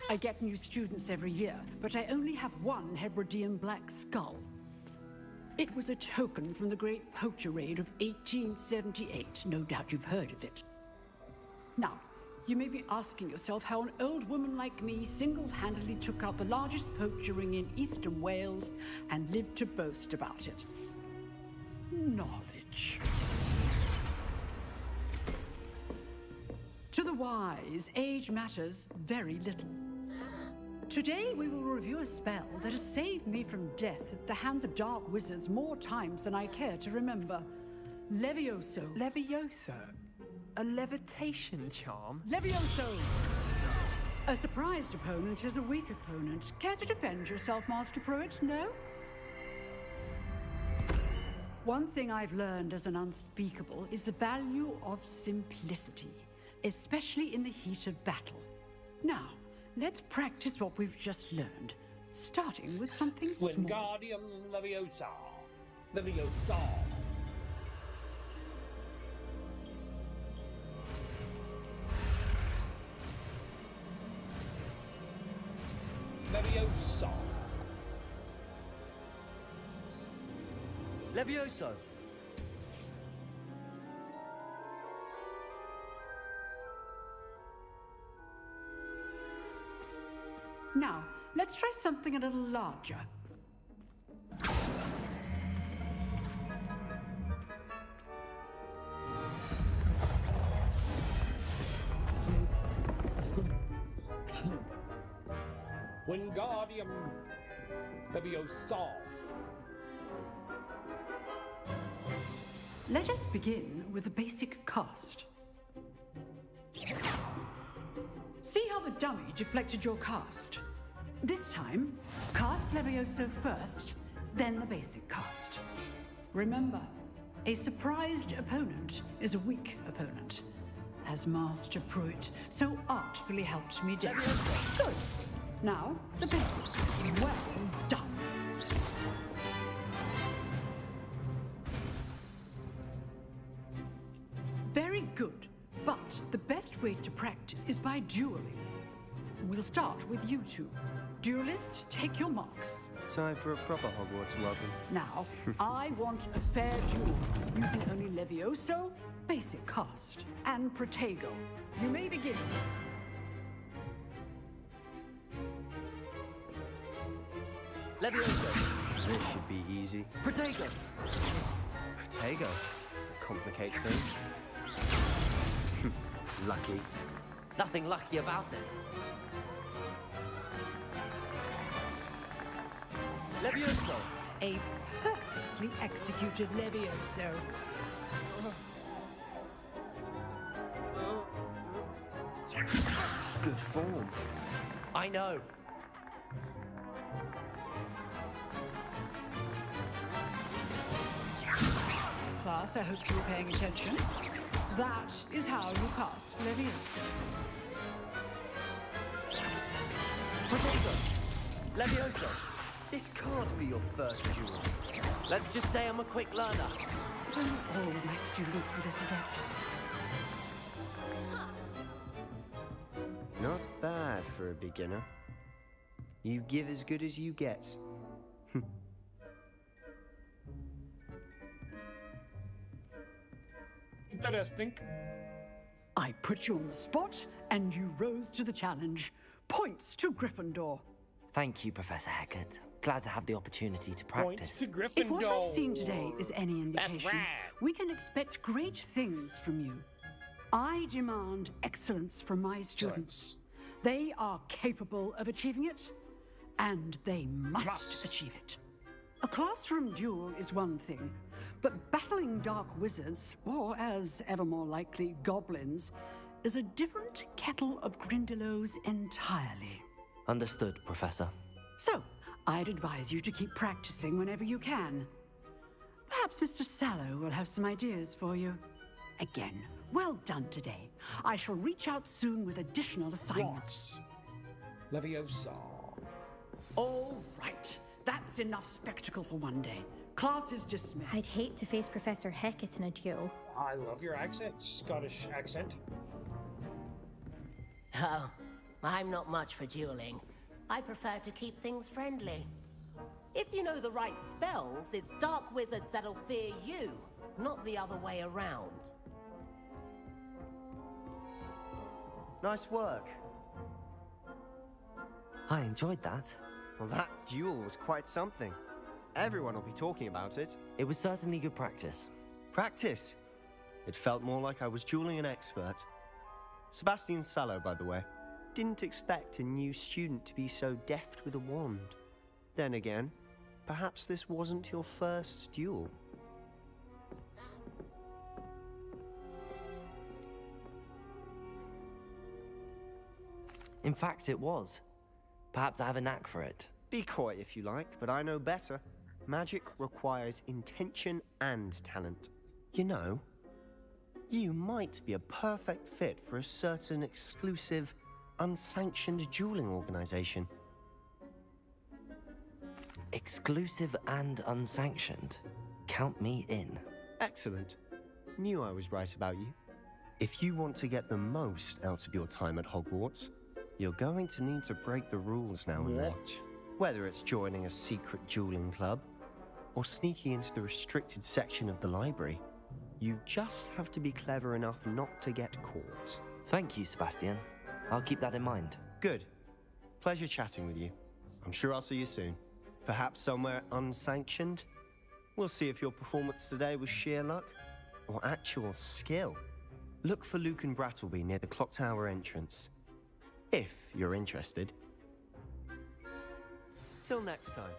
I get new students every year, but I only have one Hebridean black skull. It was a token from the Great Poacher Raid of 1878. No doubt you've heard of it. Now, you may be asking yourself how an old woman like me single-handedly took out the largest poacher ring in eastern Wales and lived to boast about it. Knowledge. To the wise, age matters very little. Today, we will review a spell that has saved me from death at the hands of dark wizards more times than I care to remember. Levioso. Levioso? A levitation charm? Levioso! A surprised opponent is a weak opponent. Care to defend yourself, Master Pruitt? No? One thing I've learned as an unspeakable is the value of simplicity, especially in the heat of battle. Now, let's practice what we've just learned, starting with something small. Wingardium Leviosa. Leviosa. Leviosa. Levioso! Now, let's try something a little larger. Wingardium Leviosa. Let us begin with the basic cast. See how the dummy deflected your cast? This time, cast Levioso first, then the basic cast. Remember, a surprised opponent is a weak opponent, as Master Pruitt so artfully helped me do. Good. Now, the basic. Well done. Very good. But the best way to practice is by dueling. We'll start with you two. Duelists, take your marks. Time for a proper Hogwarts welcome. Now, I want a fair duel, using only Levioso, basic cast, and Protego. You may begin. Levioso! This should be easy. Protego! Protego. Complicates things. Lucky. Nothing lucky about it. Levioso! A perfectly executed Levioso. Good form. I know. Class, I hope you were paying attention. That is how you cast Levioso. Protego! Levioso! This can't be your first duel. Let's just say I'm a quick learner. If only all of my students were this adept. Not bad for a beginner. You give as good as you get. Interesting. I put you on the spot, and you rose to the challenge. Points to Gryffindor. Thank you, Professor Hecat. Glad to have the opportunity to practice. To Gryffindor. If what I've seen today is any indication, we can expect great things from you. I demand excellence from my students. They are capable of achieving it, and they must achieve it. A classroom duel is one thing, but battling dark wizards, or as ever more likely, goblins, is a different kettle of Grindylows entirely. Understood, Professor. So, I'd advise you to keep practicing whenever you can. Perhaps Mr. Sallow will have some ideas for you. Again, well done today. I shall reach out soon with additional assignments. Leviosa. All right. That's enough spectacle for one day. Class is dismissed. I'd hate to face Professor Hecat in a duel. I love your accent, Scottish accent. Oh, I'm not much for dueling. I prefer to keep things friendly. If you know the right spells, it's dark wizards that'll fear you, not the other way around. Nice work. I enjoyed that. Well, that duel was quite something. Everyone will be talking about it. It was certainly good practice. Practice? It felt more like I was dueling an expert. Sebastian Sallow, by the way. Didn't expect a new student to be so deft with a wand. Then again, perhaps this wasn't your first duel. In fact, it was. Perhaps I have a knack for it. Be coy if you like, but I know better. Magic requires intention and talent. You know, you might be a perfect fit for a certain exclusive, unsanctioned dueling organization. Exclusive and unsanctioned? Count me in. Excellent. Knew I was right about you. If you want to get the most out of your time at Hogwarts, you're going to need to break the rules now and then. Whether it's joining a secret dueling club, or sneaking into the restricted section of the library, you just have to be clever enough not to get caught. Thank you, Sebastian. I'll keep that in mind. Good. Pleasure chatting with you. I'm sure I'll see you soon. Perhaps somewhere unsanctioned? We'll see if your performance today was sheer luck or actual skill. Look for Luke and Brattleby near the clock tower entrance. If you're interested. Till next time.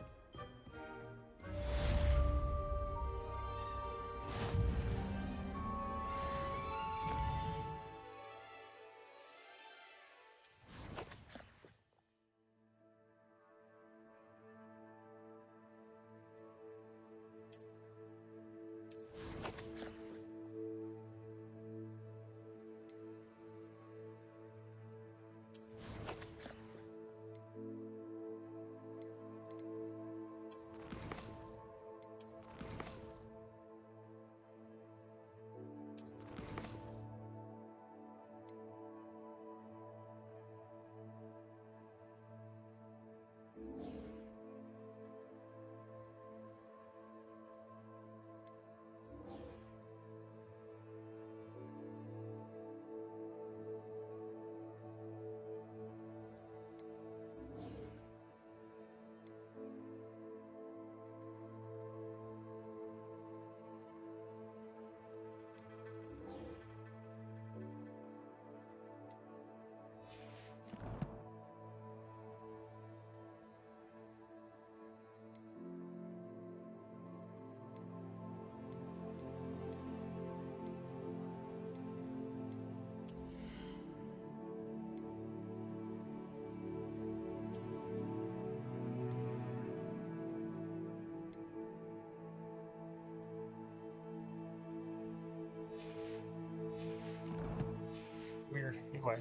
Weird. Anyway.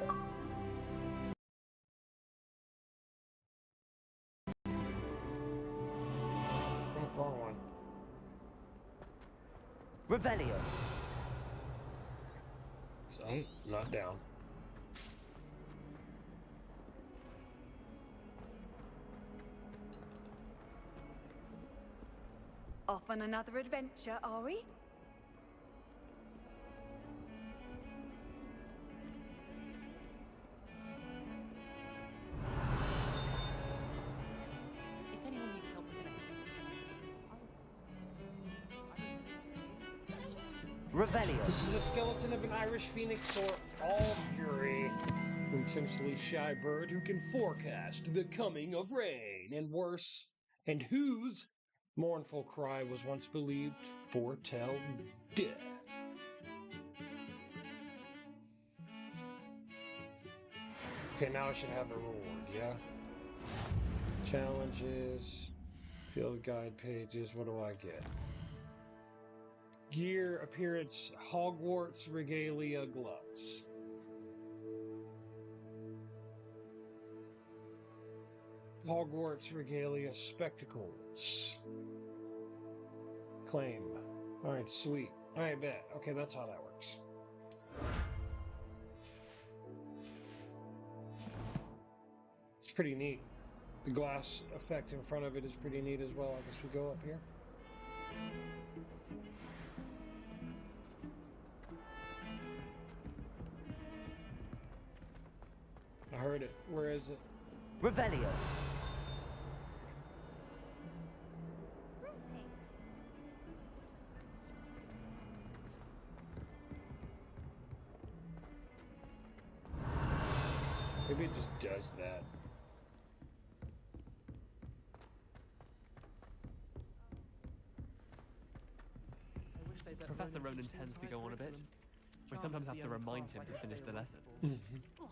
Oh, wrong one. Revelio. So, not down. Off on another adventure, are we? If anyone needs help with anything, Revelio. This is a skeleton of an Irish phoenix or all fury. intensely shy bird who can forecast the coming of rain and worse, and whose mournful cry was once believed foretell death. Okay, now I should have a reward, yeah? Challenges, field guide pages, what do I get? Gear, appearance, Hogwarts regalia gloves. Hogwarts regalia spectacles. Claim. Alright, sweet. Alright, bet. Okay, that's how that works. It's pretty neat. The glass effect in front of it is pretty neat as well. I guess we go up here. I heard it. Where is it? Revelio. Maybe it just does that. Professor Ronan tends to go on a bit. We sometimes have to remind him to finish the lesson.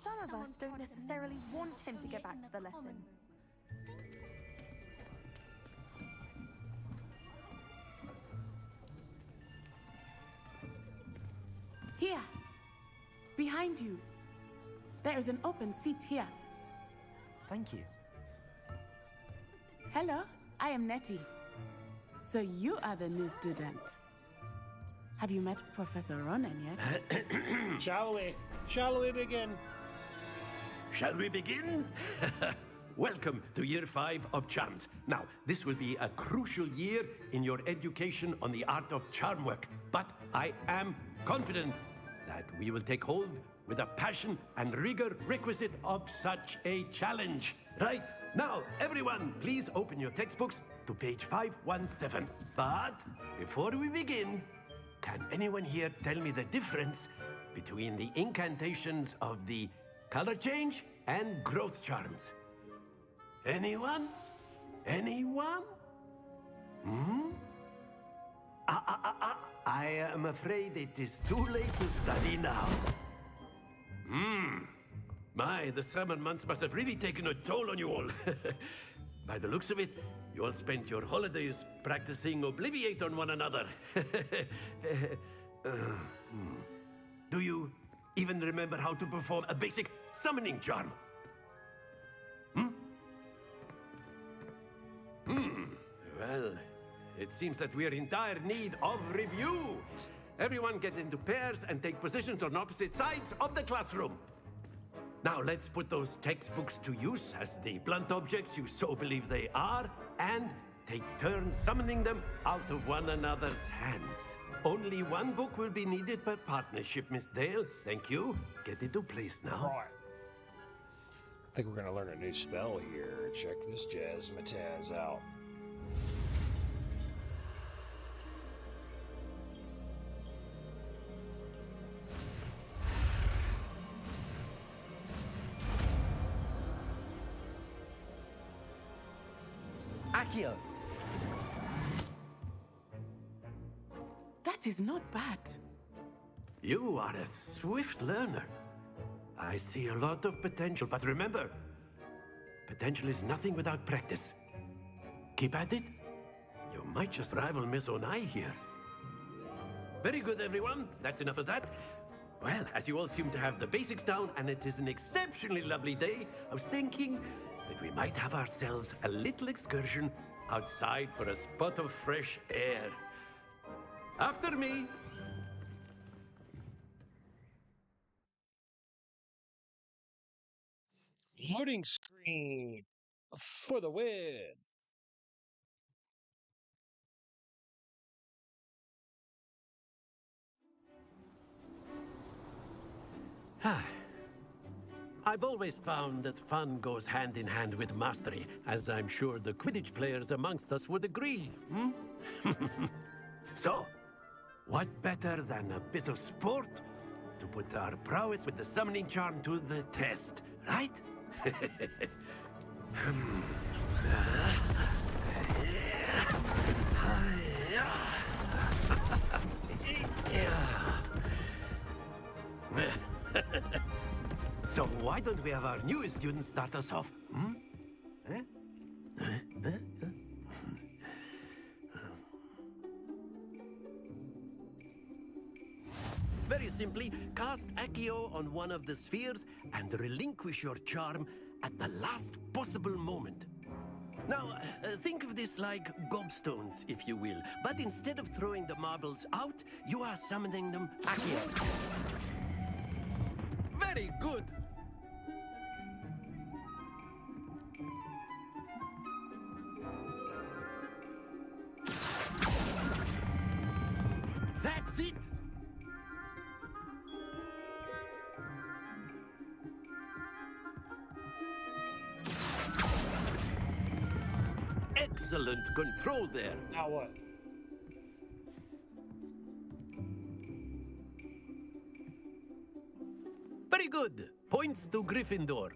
Some of us don't necessarily want him to get back to the lesson. Here. Behind you. There is an open seat here. Thank you. Hello, I am Nettie. So you are the new student. Have you met Professor Ronan yet? Shall we? Shall we begin? Shall we begin? Welcome to Year 5 of Charms. Now, this will be a crucial year in your education on the art of charm work, but I am confident that we will take hold with the passion and rigor requisite of such a challenge. Right, now, everyone, please open your textbooks to page 517. But before we begin, can anyone here tell me the difference between the incantations of the color change and growth charms? Anyone? Anyone? I am afraid it is too late to study now. My, the summer months must have really taken a toll on you all. By the looks of it, you all spent your holidays practicing Obliviate on one another. Do you even remember how to perform a basic summoning charm? Well, it seems that we are in dire need of review. Everyone get into pairs and take positions on opposite sides of the classroom. Now let's put those textbooks to use as the blunt objects you so believe they are, and take turns summoning them out of one another's hands. Only one book will be needed per partnership, Miss Dale. Thank you. Get into place now. Right. I think we're gonna learn a new spell here. Check this jazzmatazz out. Accio. That is not bad. You are a swift learner. I see a lot of potential, but remember, potential is nothing without practice. Keep at it. You might just rival Miss Onai here. Very good, everyone. That's enough of that. Well, as you all seem to have the basics down, and it is an exceptionally lovely day, I was thinking that we might have ourselves a little excursion outside for a spot of fresh air. After me. Loading screen for the win. I've always found that fun goes hand in hand with mastery, as I'm sure the Quidditch players amongst us would agree. So, what better than a bit of sport to put our prowess with the summoning charm to the test, right? So why don't we have our newest student start us off? Hmm? Very simply, cast Accio on one of the spheres and relinquish your charm at the last possible moment. Now, think of this like gobstones, if you will. But instead of throwing the marbles out, you are summoning them Accio. Very good! That's it! Excellent control there. Now what? Very good. Points to Gryffindor.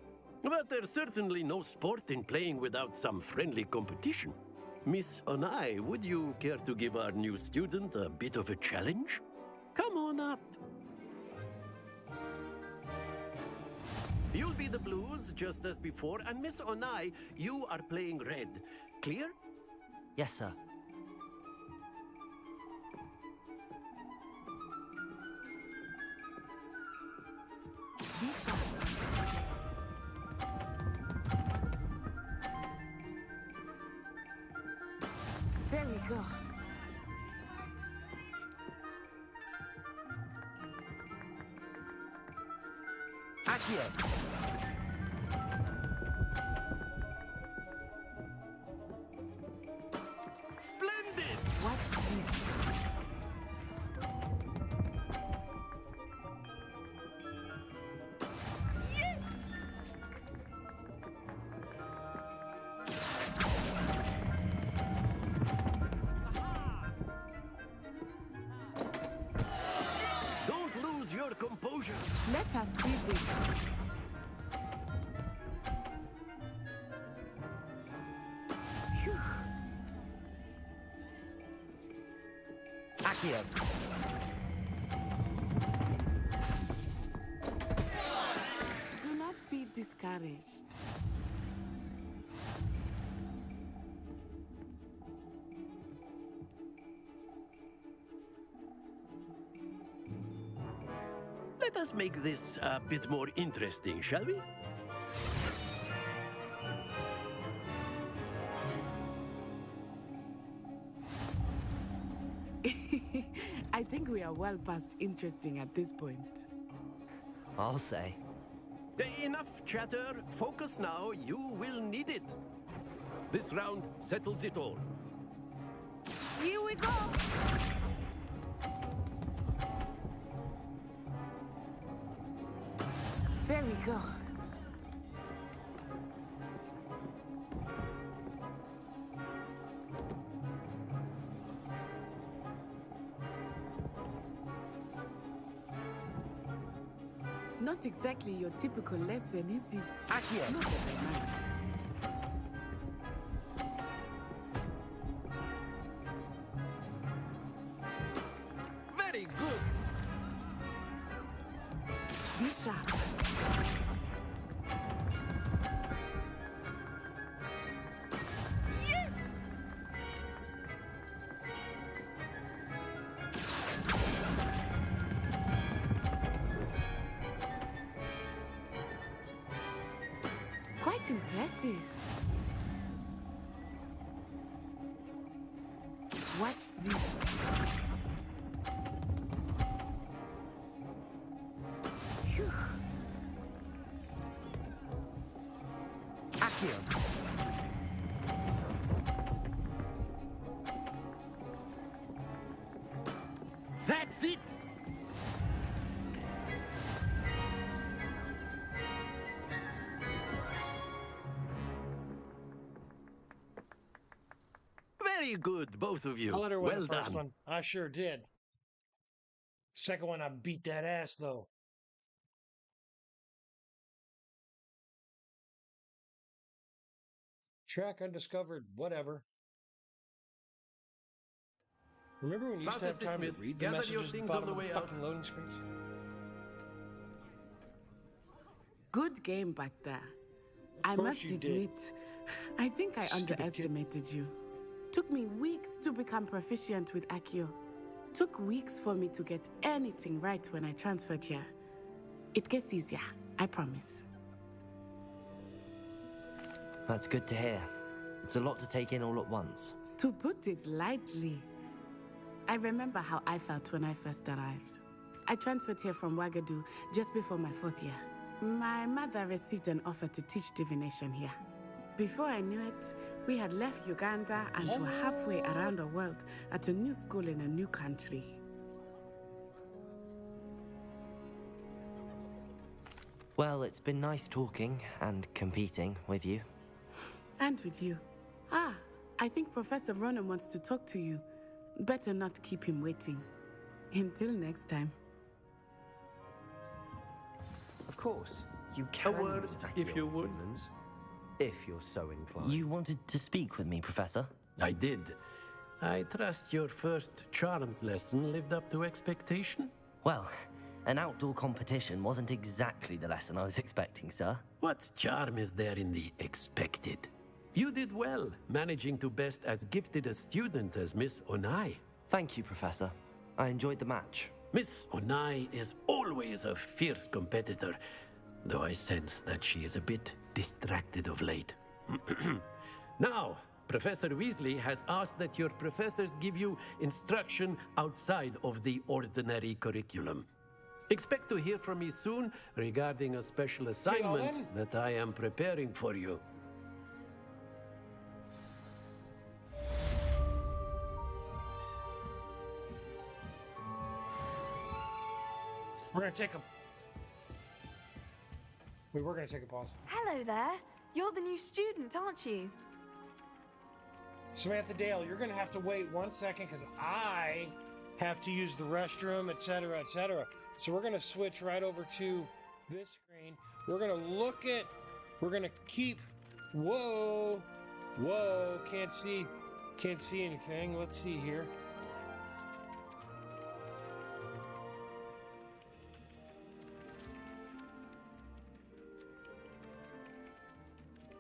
But there's certainly no sport in playing without some friendly competition. Miss Onai, would you care to give our new student a bit of a challenge? Come on up. You'll be the blues, just as before, and Miss Onai, you are playing red. Clear? Yes, sir. There we go. Accio. Splendid! Watch this. Yes! Don't lose your composure. Let us see this. Phew. Accio. Do not be discouraged. Let us make this a bit more interesting, shall we? I think we are well past interesting at this point. I'll say. Enough chatter. Focus now. You will need it. This round settles it all. Here we go! There we go. Not exactly your typical lesson, is it? Accio. Not that I mind. Very good. Be sharp. Yes! Quite impressive. Watch this. Phew. Accio. That's it. Very good, both of you. I let her win Well the first done. one. I sure did. Second one, I beat that ass, though. Track undiscovered, whatever. Remember when you used to Class have is time to dismissed. read the Gather your messages at the things on bottom the of the way out. fucking loading screens? Good game back there. Of I course must you did. admit, I think I Stupid kid. underestimated you. Took me weeks to become proficient with Accio. Took weeks for me to get anything right when I transferred here. It gets easier, I promise. That's good to hear. It's a lot to take in all at once. To put it lightly, I remember how I felt when I first arrived. I transferred here from Wagadu just before my 4th year. My mother received an offer to teach divination here. Before I knew it, we had left Uganda and were halfway around the world at a new school in a new country. Well, it's been nice talking and competing with you. And with you. Ah, I think Professor Ronan wants to talk to you. Better not keep him waiting. Until next time. Of course, you can word, use if you would. humans, if you're so inclined. You wanted to speak with me, Professor? I did. I trust your first charms lesson lived up to expectation? Well, an outdoor competition wasn't exactly the lesson I was expecting, sir. What charm is there in the expected? You did well, managing to best as gifted a student as Miss Onai. Thank you, Professor. I enjoyed the match. Miss Onai is always a fierce competitor, though I sense that she is a bit distracted of late. Now, Professor Weasley has asked that your professors give you instruction outside of the ordinary curriculum. Expect to hear from me soon regarding a special assignment that I am preparing for you. We're gonna take a... We were gonna take a pause. Hello there. You're the new student, aren't you? Samantha Dale, you're gonna have to wait 1 second because I have to use the restroom, etc., etc. So we're gonna switch right over to this screen. We're gonna look at... We're gonna keep... Whoa! Whoa! Can't see anything. Let's see here.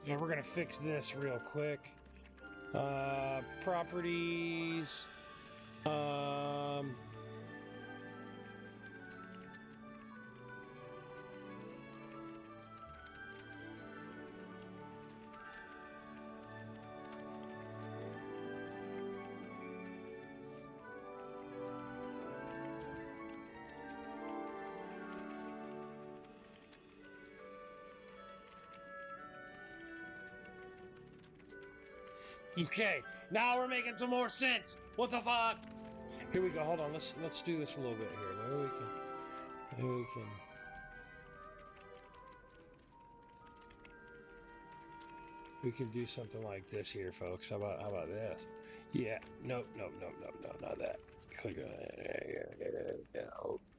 Yeah, we're gonna fix this real quick. Properties. Okay, now we're making some more sense. What the fuck? Here we go. Hold on. Let's do this a little bit here. Maybe we can. We can do something like this here, folks. How about this? Yeah. No, not that. Click on it.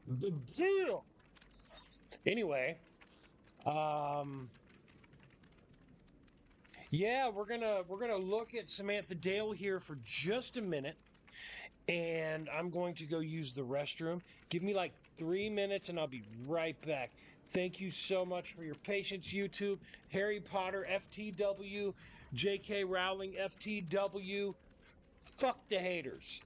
The deal. Anyway, yeah, we're gonna look at Samantha Dale here for just a minute, and I'm going to go use the restroom. Give me like 3 minutes, and I'll be right back. Thank you so much for your patience, YouTube. Harry Potter FTW, J.K. Rowling FTW. Fuck the haters.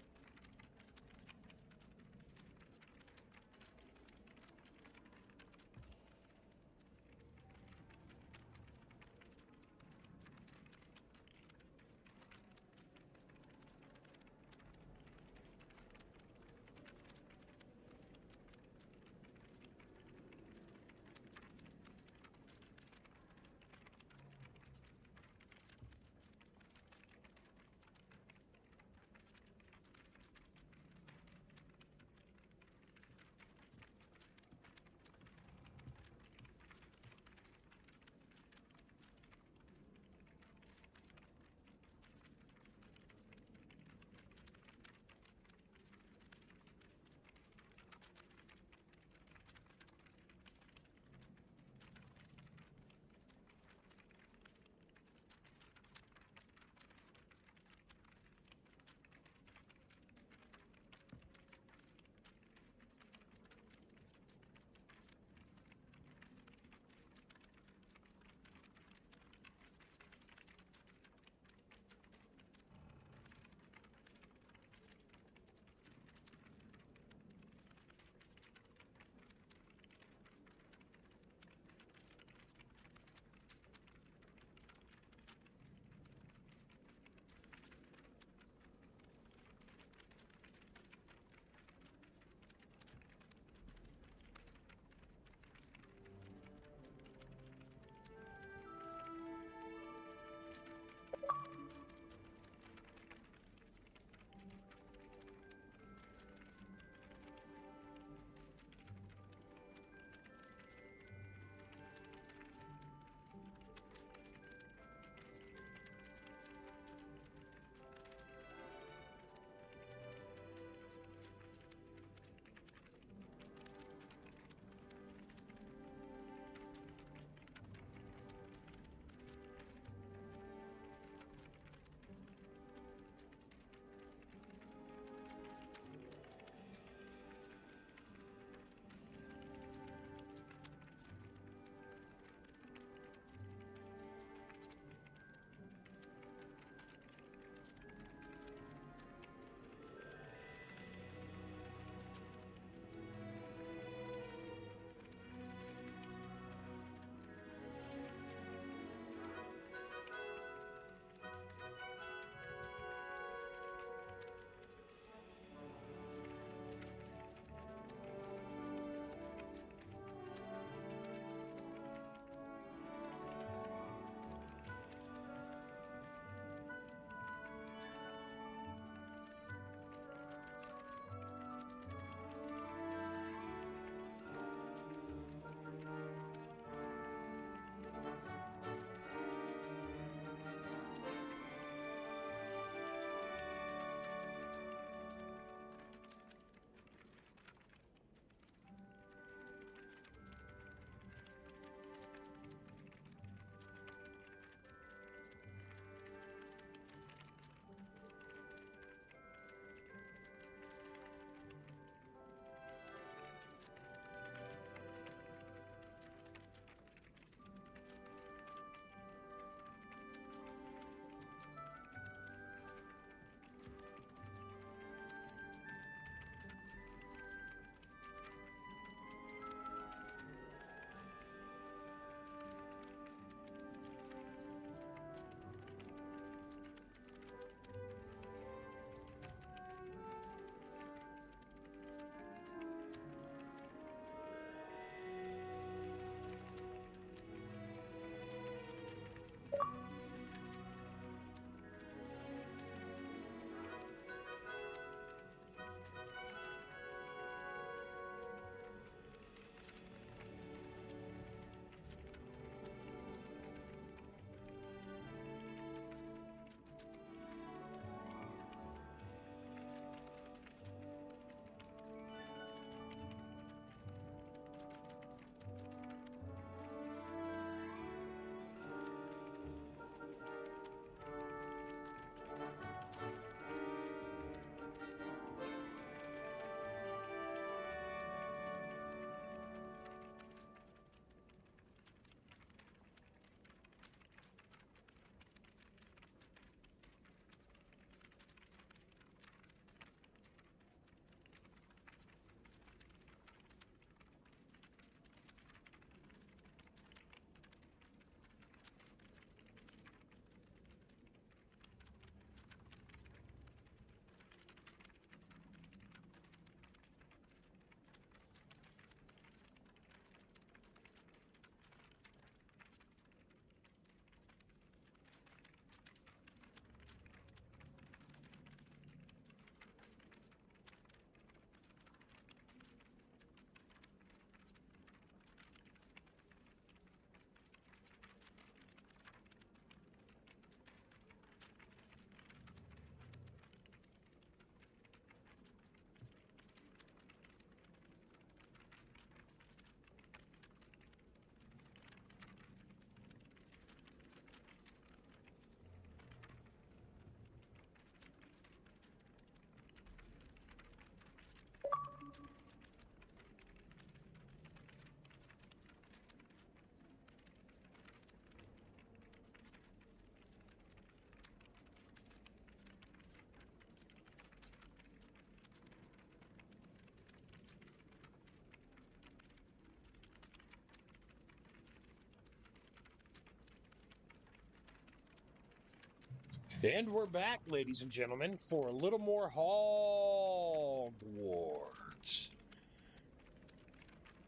And we're back, ladies and gentlemen, for a little more Hogwarts.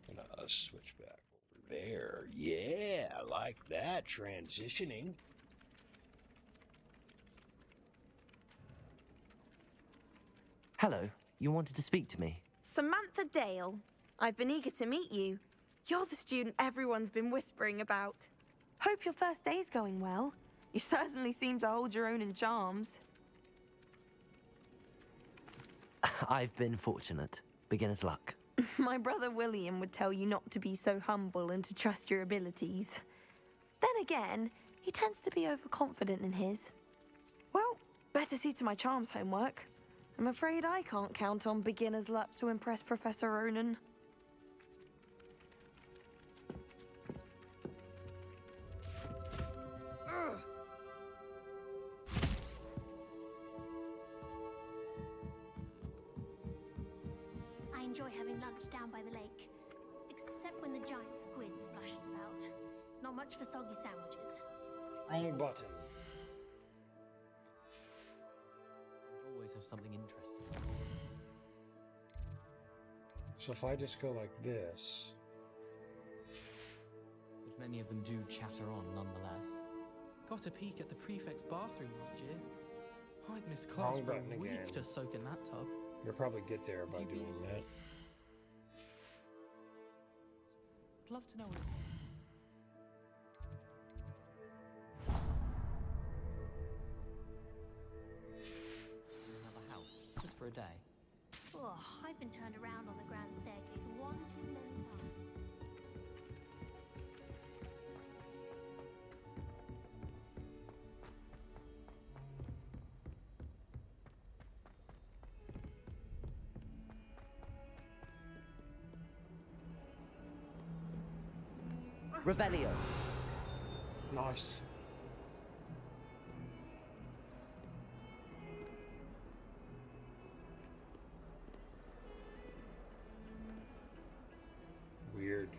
Gonna switch back over there. Yeah, I like that transitioning. Hello, you wanted to speak to me? Samantha Dale. I've been eager to meet you. You're the student everyone's been whispering about. Hope your first day's going well. You certainly seem to hold your own in charms. I've been fortunate. Beginner's luck. My brother William would tell you not to be so humble and to trust your abilities. Then again, he tends to be overconfident in his. Well, better see to my charms homework. I'm afraid I can't count on beginner's luck to impress Professor Ronan. I enjoy having lunch down by the lake. Except when the giant squid splashes about. Not much for soggy sandwiches. Wrong button. Always have something interesting. So if I just go like this... But many of them do chatter on nonetheless. Got a peek at the prefect's bathroom last year. I'd miss class Wrong for a button week again. to soak in that tub. You'll probably get there by doing that. I'd love to know what... Another house, just for a day. Oh, I've been turned around on the grand staircase one too many times. Revelio. Nice. Weird.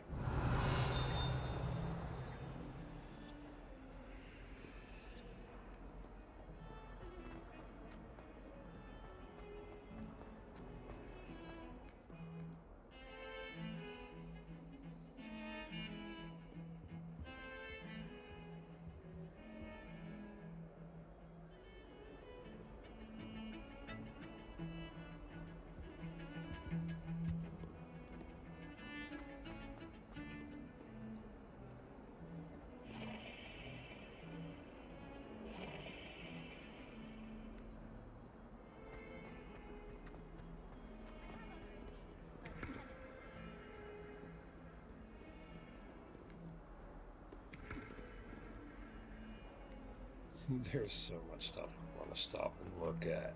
There's so much stuff I want to stop and look at.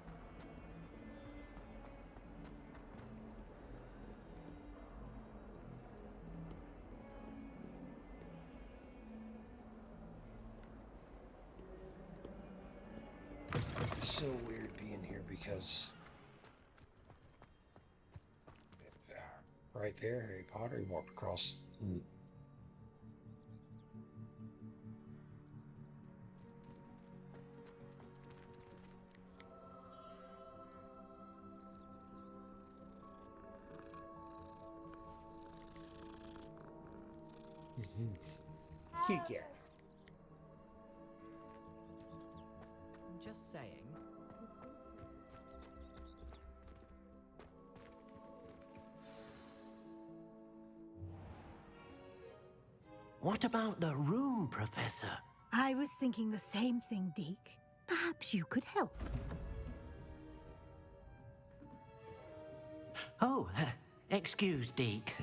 It's so weird being here because right there, Harry Potter walked across. Cute cat. I'm just saying. What about the room, Professor? I was thinking the same thing, Deke. Perhaps you could help. Oh, excuse, Deke.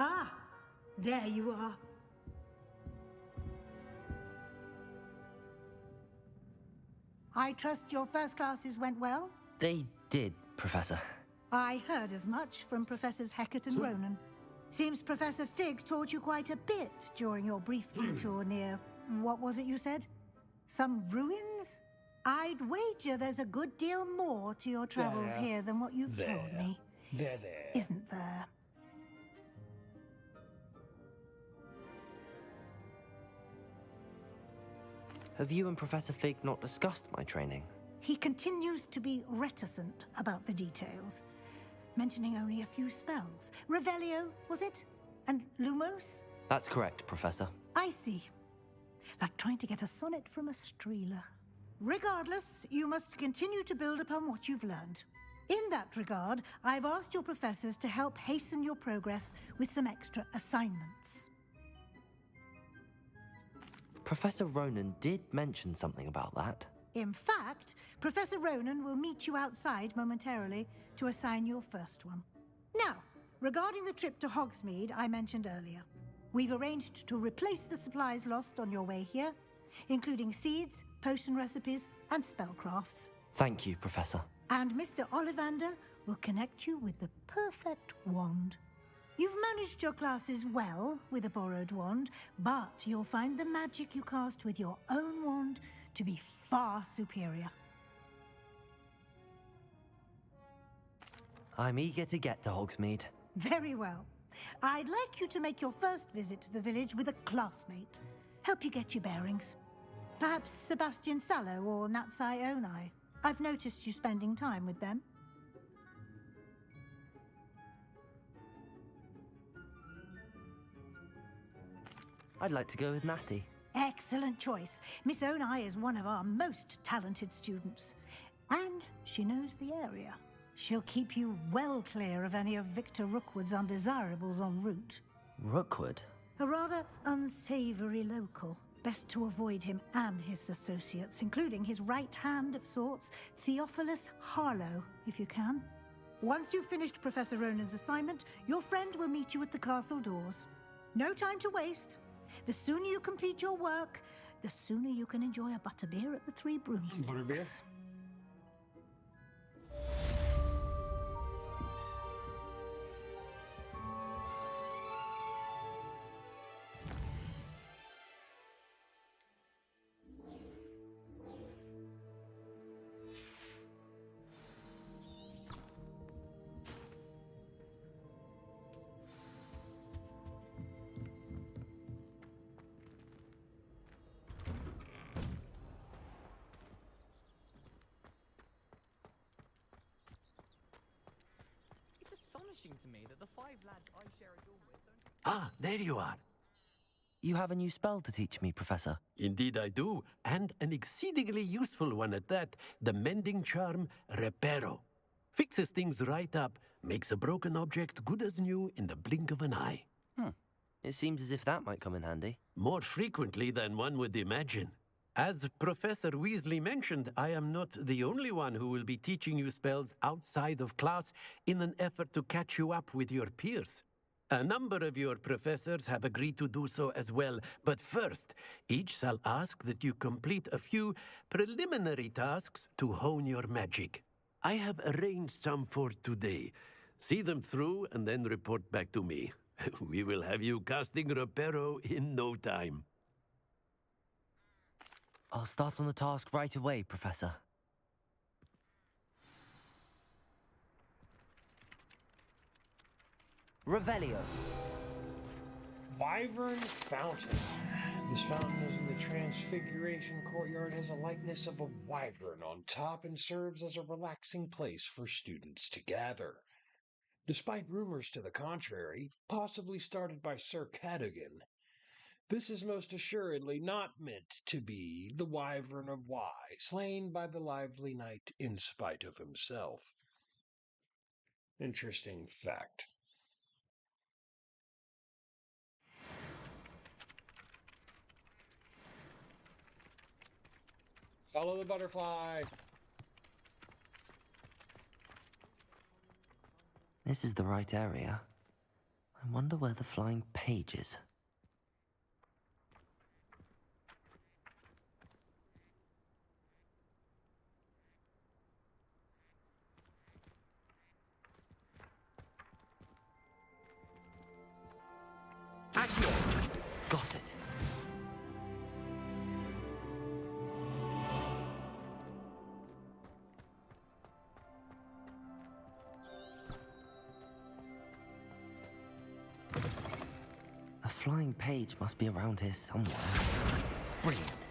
Ah, there you are. I trust your first classes went well? They did, Professor. I heard as much from Professors Hecat and Ronan. Seems Professor Fig taught you quite a bit during your brief detour near... what was it you said? Some ruins? I'd wager there's a good deal more to your travels here than what you've told me. There. Isn't there? Have you and Professor Fig not discussed my training? He continues to be reticent about the details, mentioning only a few spells. Revelio, was it? And Lumos? That's correct, Professor. I see. Like trying to get a sonnet from a streeler. Regardless, you must continue to build upon what you've learned. In that regard, I've asked your professors to help hasten your progress with some extra assignments. Professor Ronan did mention something about that. In fact, Professor Ronan will meet you outside momentarily to assign your first one. Now, regarding the trip to Hogsmeade I mentioned earlier, we've arranged to replace the supplies lost on your way here, including seeds, potion recipes, and spellcrafts. Thank you, Professor. And Mr. Ollivander will connect you with the perfect wand. You've managed your classes well with a borrowed wand, but you'll find the magic you cast with your own wand to be far superior. I'm eager to get to Hogsmeade. Very well. I'd like you to make your first visit to the village with a classmate. Help you get your bearings. Perhaps Sebastian Sallow or Natsai Onai. I've noticed you spending time with them. I'd like to go with Natty. Excellent choice. Miss Onai is one of our most talented students. And she knows the area. She'll keep you well clear of any of Victor Rookwood's undesirables en route. Rookwood? A rather unsavory local. Best to avoid him and his associates, including his right hand of sorts, Theophilus Harlow, if you can. Once you've finished Professor Ronan's assignment, your friend will meet you at the castle doors. No time to waste. The sooner you complete your work, the sooner you can enjoy a butterbeer at the Three Broomsticks. Butterbeer? Astonishing to me that the 5 lads I share a dorm with don't... Ah, there you are. You have a new spell to teach me, Professor. Indeed I do, and an exceedingly useful one at that, the mending charm Reparo. Fixes things right up, makes a broken object good as new in the blink of an eye. It seems as if that might come in handy. More frequently than one would imagine. As Professor Weasley mentioned, I am not the only one who will be teaching you spells outside of class in an effort to catch you up with your peers. A number of your professors have agreed to do so as well, but first, each shall ask that you complete a few preliminary tasks to hone your magic. I have arranged some for today. See them through and then report back to me. We will have you casting Reparo in no time. I'll start on the task right away, Professor. Revelio. Wyvern Fountain. This fountain is in the Transfiguration Courtyard, has a likeness of a wyvern on top, and serves as a relaxing place for students to gather. Despite rumors to the contrary, possibly started by Sir Cadogan, this is most assuredly not meant to be the Wyvern of Wye, slain by the lively knight in spite of himself. Interesting fact. Follow the butterfly. This is the right area. I wonder where the flying page is. Got it. A flying page must be around here somewhere. Brilliant.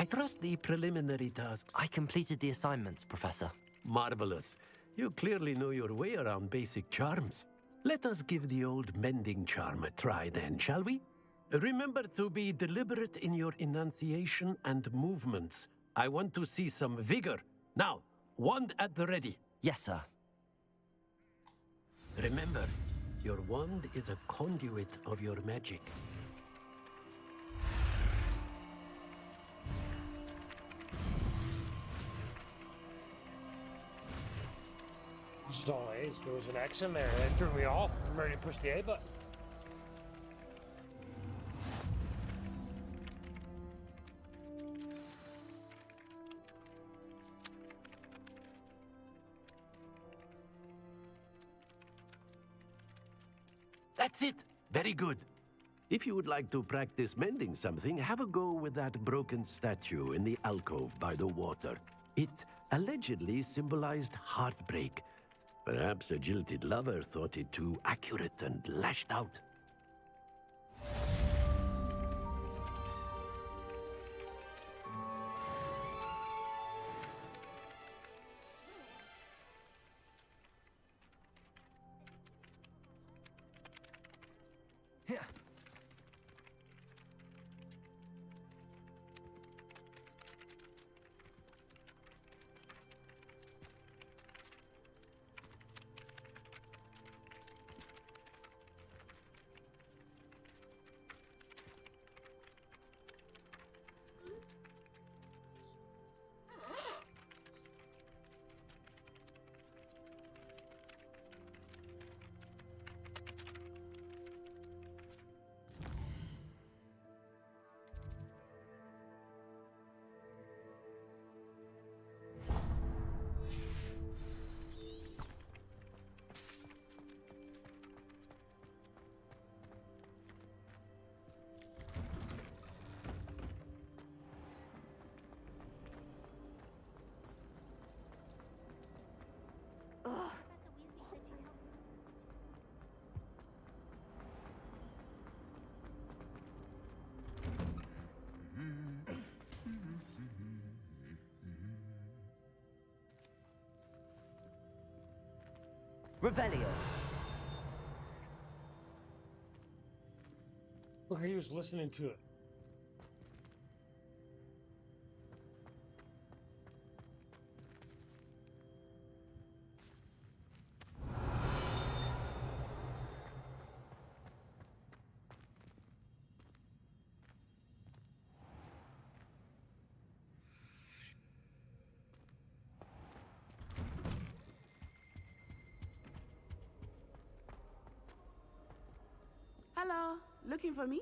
I trust the preliminary tasks. I completed the assignments, Professor. Marvelous. You clearly know your way around basic charms. Let us give the old mending charm a try then, shall we? Remember to be deliberate in your enunciation and movements. I want to see some vigor. Now, wand at the ready. Yes, sir. Remember, your wand is a conduit of your magic. This is all A's. There was an X in there. That threw me off. I'm ready to push the A button. That's it. Very good. If you would like to practice mending something, have a go with that broken statue in the alcove by the water. It allegedly symbolized heartbreak. Perhaps a jilted lover thought it too accurate and lashed out. Revelio. Look, he was listening to it. Hello, looking for me?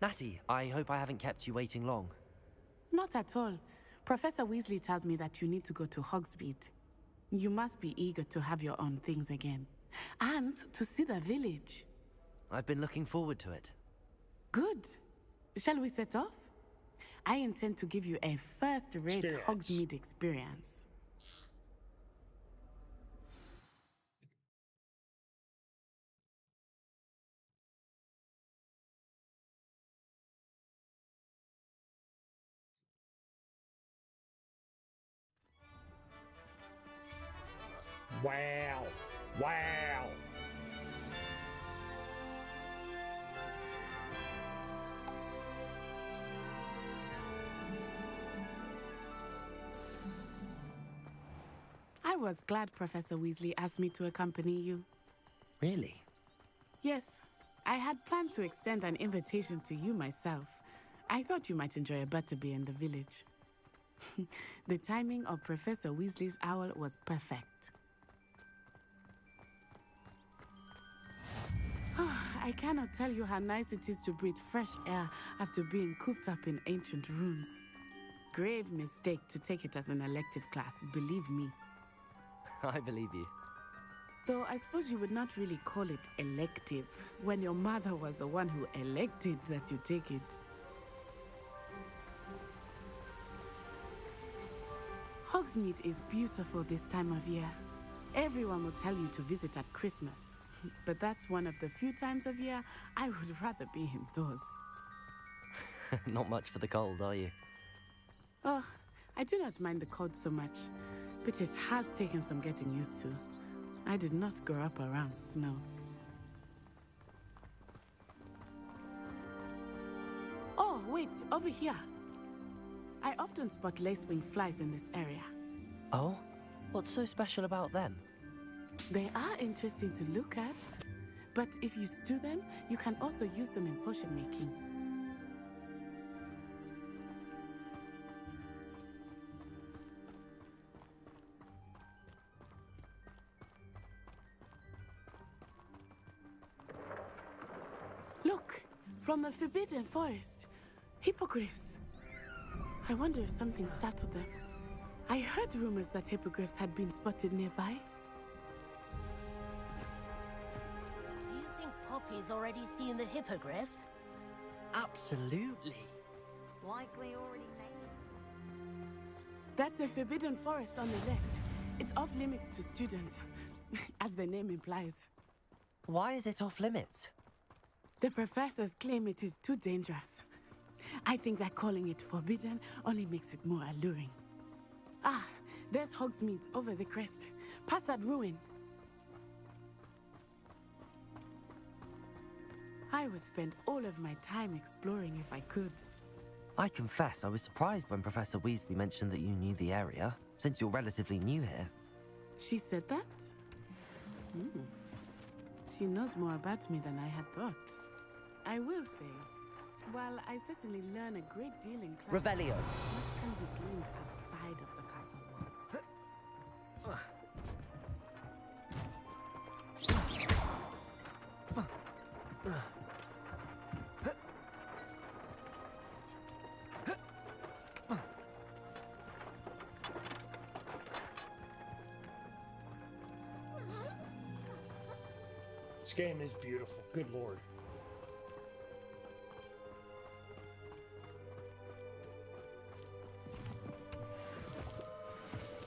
Natty, I hope I haven't kept you waiting long. Not at all. Professor Weasley tells me that you need to go to Hogsmeade. You must be eager to have your own things again. And to see the village. I've been looking forward to it. Good. Shall we set off? I intend to give you a first-rate Hogsmeade experience. Wow. Wow. I was glad Professor Weasley asked me to accompany you. Really? Yes, I had planned to extend an invitation to you myself. I thought you might enjoy a Butterbeer in the village. The timing of Professor Weasley's owl was perfect. I cannot tell you how nice it is to breathe fresh air after being cooped up in ancient rooms. Grave mistake to take it as an elective class, believe me. I believe you. Though I suppose you would not really call it elective when your mother was the one who elected that you take it. Hogsmeade is beautiful this time of year. Everyone will tell you to visit at Christmas. but that's one of the few times of year I would rather be indoors. Not much for the cold, are you? Oh, I do not mind the cold so much, but it has taken some getting used to. I did not grow up around snow. Oh, wait, over here. I often spot lacewing flies in this area. Oh? What's so special about them? They are interesting to look at, but if you stew them, you can also use them in potion making. Look, from the Forbidden Forest, hippogriffs. I wonder if something startled them. I heard rumors that hippogriffs had been spotted nearby. Do you think Poppy's already seen the hippogriffs? Absolutely. Likely already named. That's the Forbidden Forest on the left. It's off limits to students, as the name implies. Why is it off limits? The professors claim it is too dangerous. I think that calling it forbidden only makes it more alluring. Ah, there's Hogsmeade over the crest. Past that ruin. I would spend all of my time exploring if I could. I confess I was surprised when Professor Weasley mentioned that you knew the area, since you're relatively new here. She said that? She knows more about me than I had thought. I will say, while I certainly learn a great deal in class, Revelio. much can be gleaned outside of the castle walls. This game is beautiful. Good lord.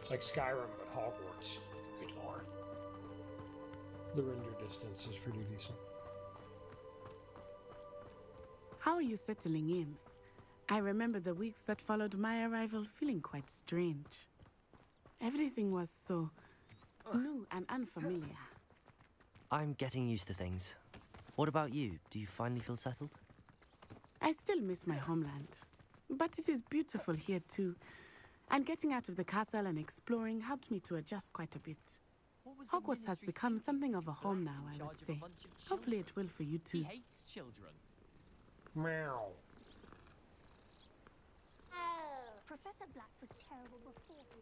It's like Skyrim, but Hogwarts. Good lord. The render distance is pretty decent. How are you settling in? I remember the weeks that followed my arrival feeling quite strange. Everything was so new and unfamiliar. I'm getting used to things. What about you? Do you finally feel settled? I still miss my homeland, but it is beautiful here too. And getting out of the castle and exploring helped me to adjust quite a bit. Hogwarts has become something of a home now, I would say. Hopefully it will for you too. He hates children. Meow. Professor Black was terrible before he...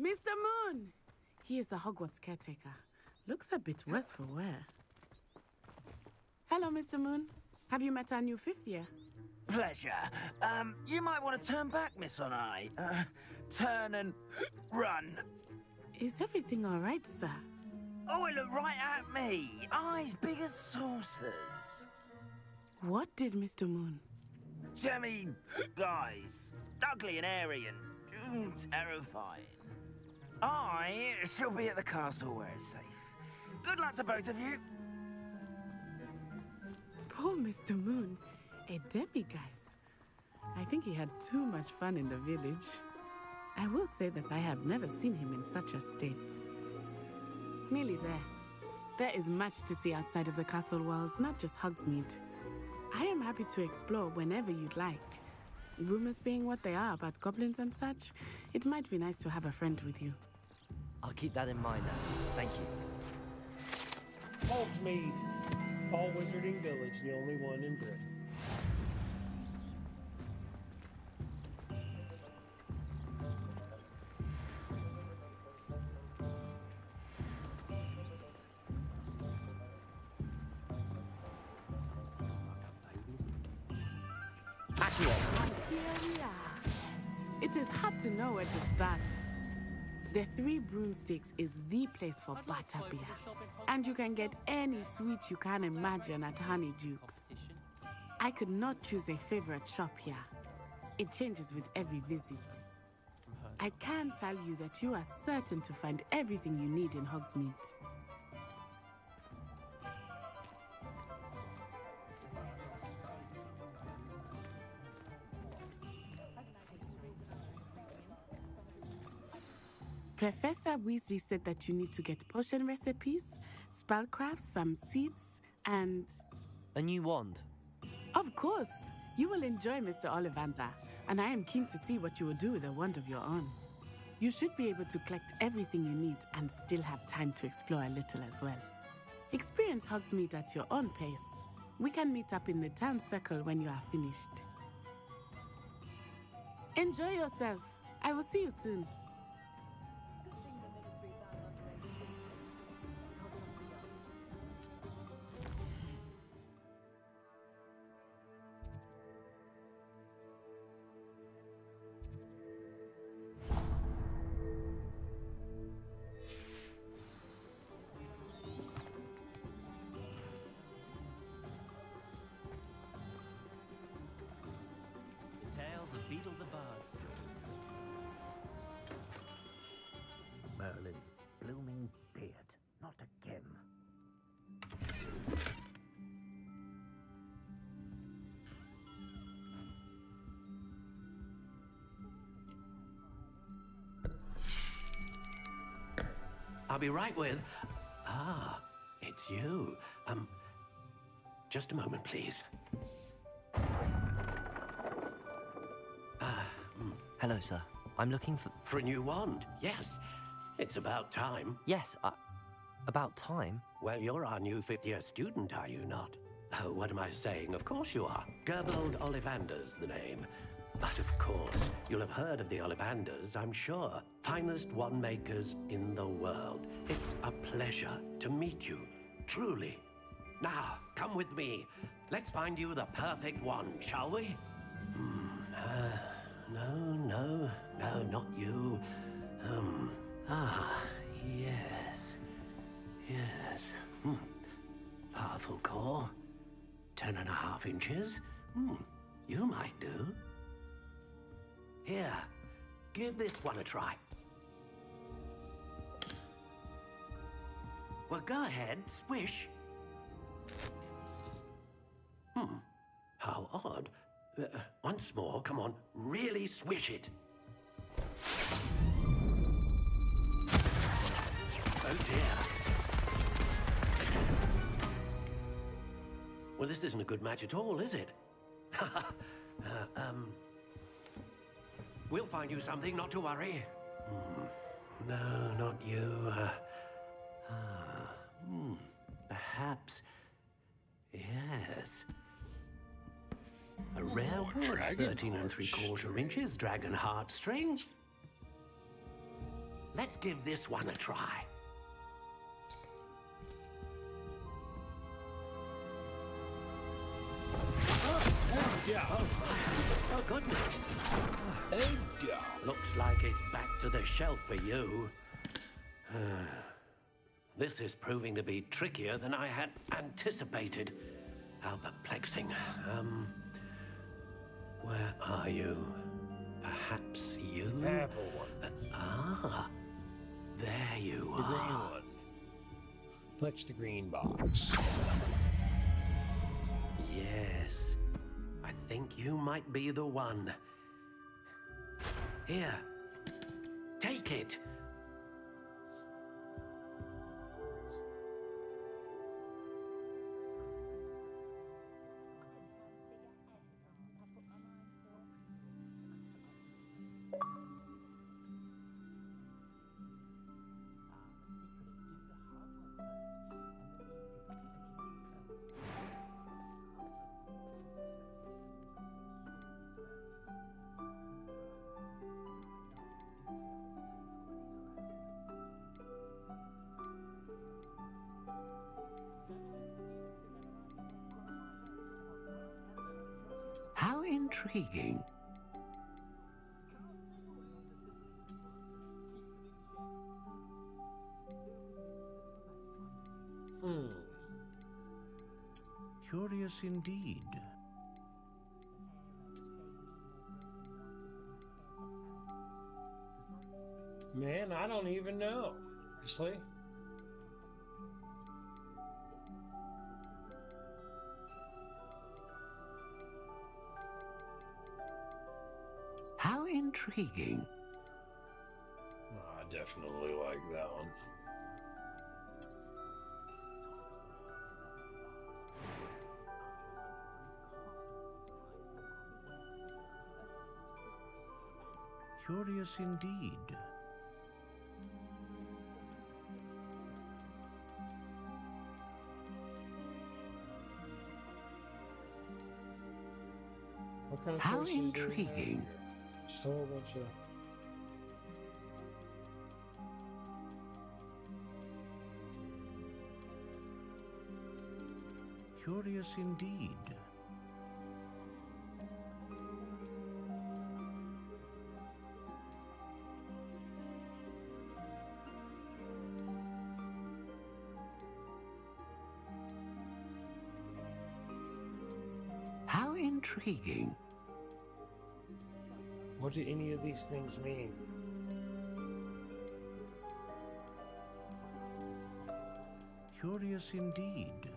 Mr. Moon! He is the Hogwarts caretaker. Looks a bit worse for wear. Hello, Mr. Moon. Have you met our new fifth year? Pleasure. You might want to turn back, Miss Onai. Turn and run. Is everything all right, sir? Oh, it looked right at me. Eyes big as saucers. What did Mr. Moon? Jemmy guys. Ugly and airy and terrifying. I shall be at the castle where it's safe. Good luck to both of you. Poor Mr. Moon. A demiguise. I think he had too much fun in the village. I will say that I have never seen him in such a state. Nearly there. There is much to see outside of the castle walls, not just Hogsmeade. I am happy to explore whenever you'd like. Rumors being what they are about goblins and such, it might be nice to have a friend with you. I'll keep that in mind, Natty. Thank you. Hogsmeade. All Wizarding Village, the only one in Britain. And here we are. It is hard to know where to start. The Three Broomsticks is the place for Butterbeer. And you can get any sweet you can imagine at Honeydukes. I could not choose a favorite shop here. It changes with every visit. I can tell you that you are certain to find everything you need in Hogsmeade. Professor Weasley said that you need to get potion recipes, spellcrafts, some seeds, and... A new wand. Of course! You will enjoy Mr. Ollivander, and I am keen to see what you will do with a wand of your own. You should be able to collect everything you need and still have time to explore a little as well. Experience Hogsmeade at your own pace. We can meet up in the town circle when you are finished. Enjoy yourself. I will see you soon. Tales of Beetle the Bard. Merlin's blooming beard, not again. I'll be right with... Ah, it's you. Just a moment, please. Hello, sir. I'm looking for... For a new wand, yes. It's about time. Yes, about time? Well, you're our new fifth-year student, are you not? Oh, what am I saying? Of course you are. Gerbold Ollivander's the name. But of course, you'll have heard of the Ollivanders, I'm sure. Finest wand makers in the world. It's a pleasure to meet you, truly. Now, come with me. Let's find you the perfect wand, shall we? No, not you. Yes. Powerful core. 10.5 inches. You might do. Here, give this one a try. Well, go ahead, swish. How odd. Once more, come on, really swish it. Oh dear. Well, this isn't a good match at all, is it? We'll find you something, not to worry. No, not you. Perhaps. Yes. A rare wood, 13 3/4 inches, dragon heartstring. Let's give this one a try. Oh, goodness. Looks like it's back to the shelf for you. This is proving to be trickier than I had anticipated. How perplexing. Where are you? Perhaps you? Purple one. There you The are. green one. Touch the green box. Yes. I think you might be the one. Here. Take it. How intriguing. Curious indeed. Man, I don't even know, honestly. How intriguing. Oh, I definitely like that one. Curious indeed. What kind of How choices do we have intriguing. here? Just a whole bunch of... Curious indeed. How intriguing. What do any of these things mean? Curious indeed.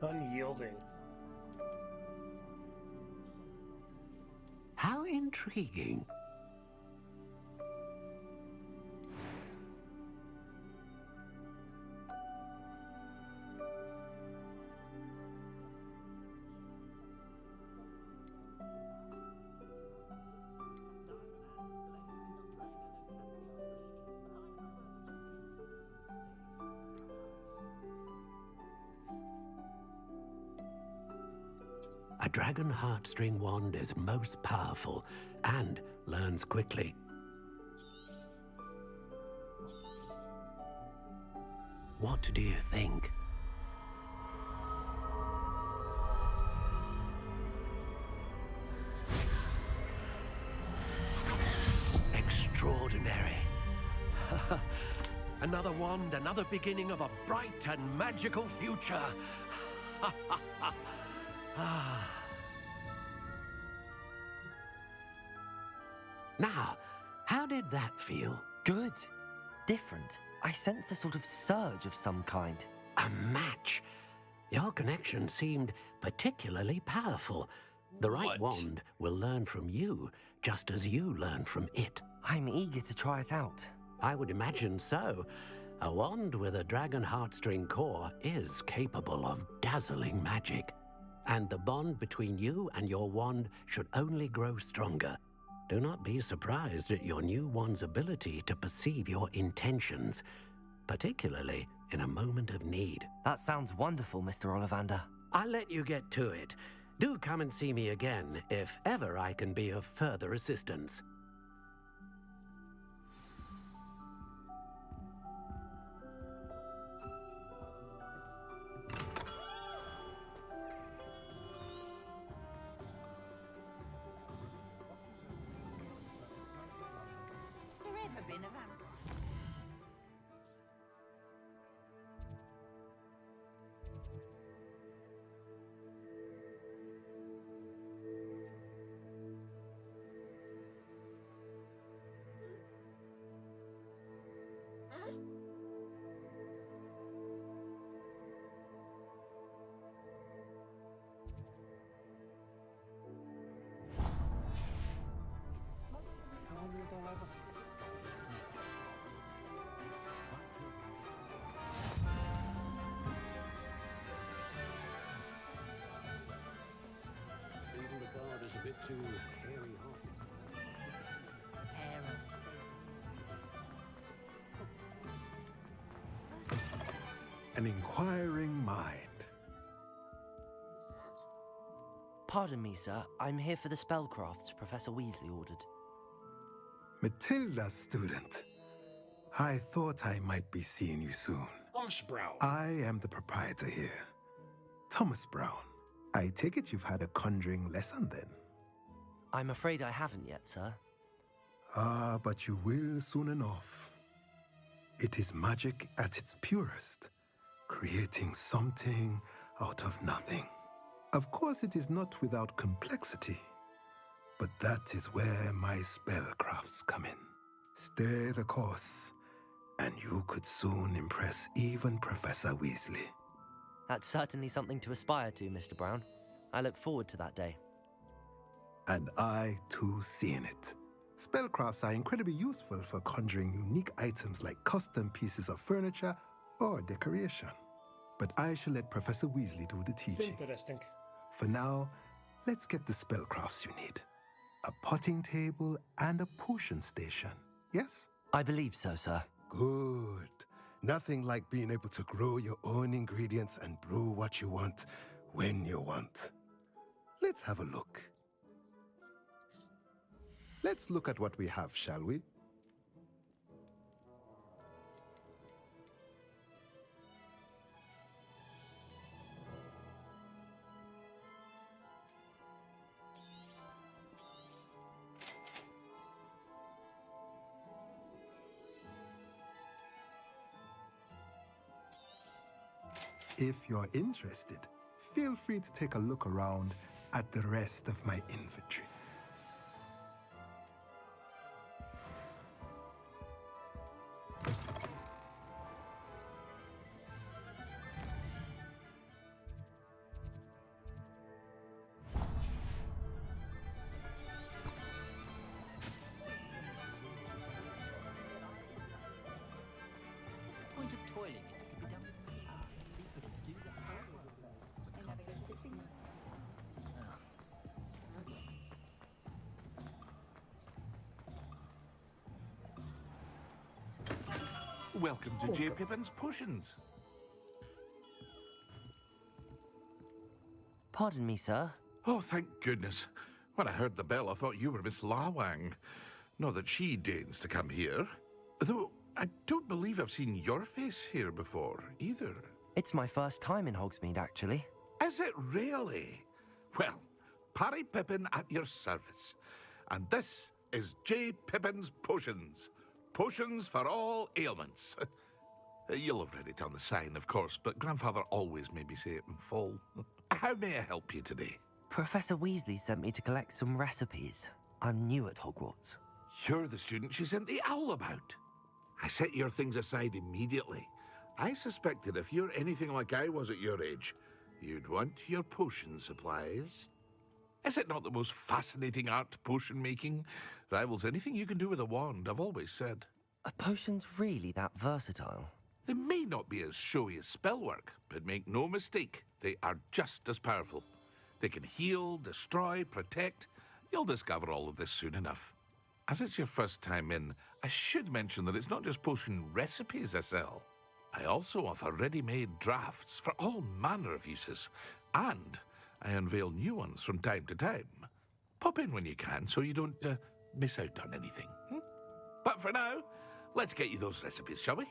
Unyielding. How intriguing. A dragon heartstring wand is most powerful and learns quickly. What do you think? Extraordinary. Another wand, another beginning of a bright and magical future. Now, how did that feel? Good. Different. I sensed a sort of surge of some kind. A match. Your connection seemed particularly powerful. The right wand will learn from you, just as you learn from it. I'm eager to try it out. I would imagine so. A wand with a dragon heartstring core is capable of dazzling magic. And the bond between you and your wand should only grow stronger. Do not be surprised at your new wand's ability to perceive your intentions, particularly in a moment of need. That sounds wonderful, Mr. Ollivander. I'll let you get to it. Do come and see me again if ever I can be of further assistance. Even the guard is a bit too hairy-hearted. An inquiring mind. Pardon me, sir. I'm here for the spellcrafts Professor Weasley ordered. Matilda's student. I thought I might be seeing you soon. Thomas Brown. I am the proprietor here. Thomas Brown. I take it you've had a conjuring lesson then? I'm afraid I haven't yet, sir. Ah, but you will soon enough. It is magic at its purest, creating something out of nothing. Of course, it is not without complexity. But that is where my spellcrafts come in. Stay the course, and you could soon impress even Professor Weasley. That's certainly something to aspire to, Mr. Brown. I look forward to that day. And I, too, see in it. Spellcrafts are incredibly useful for conjuring unique items like custom pieces of furniture or decoration. But I shall let Professor Weasley do the teaching. Interesting. For now, let's get the spellcrafts you need. A potting table and a potion station, yes? I believe so, sir. Good. Nothing like being able to grow your own ingredients and brew what you want when you want. Let's have a look. Let's look at what we have, shall we? If you're interested, feel free to take a look around at the rest of my inventory. Point of toiling if it can be done with people to do that. Welcome to J. Pippin's Potions. Pardon me, sir. Oh, thank goodness. When I heard the bell, I thought you were Miss Lawang. Not that she deigns to come here. Though I don't believe I've seen your face here before, either. It's my first time in Hogsmeade, actually. Is it really? Well, Parry Pippin at your service. And this is J. Pippin's Potions. Potions for all ailments. You'll have read it on the sign, of course, but Grandfather always made me say it in full. How may I help you today? Professor Weasley sent me to collect some recipes. I'm new at Hogwarts. You're the student she sent the owl about. I set your things aside immediately. I suspected if you're anything like I was at your age, you'd want your potion supplies. Is it not the most fascinating art, potion making? Rivals anything you can do with a wand, I've always said. Are potions really that versatile? They may not be as showy as spellwork, but make no mistake, they are just as powerful. They can heal, destroy, protect. You'll discover all of this soon enough. As it's your first time in, I should mention that it's not just potion recipes I sell. I also offer ready-made drafts for all manner of uses, and I unveil new ones from time to time. Pop in when you can so you don't miss out on anything. But for now, let's get you those recipes, shall we?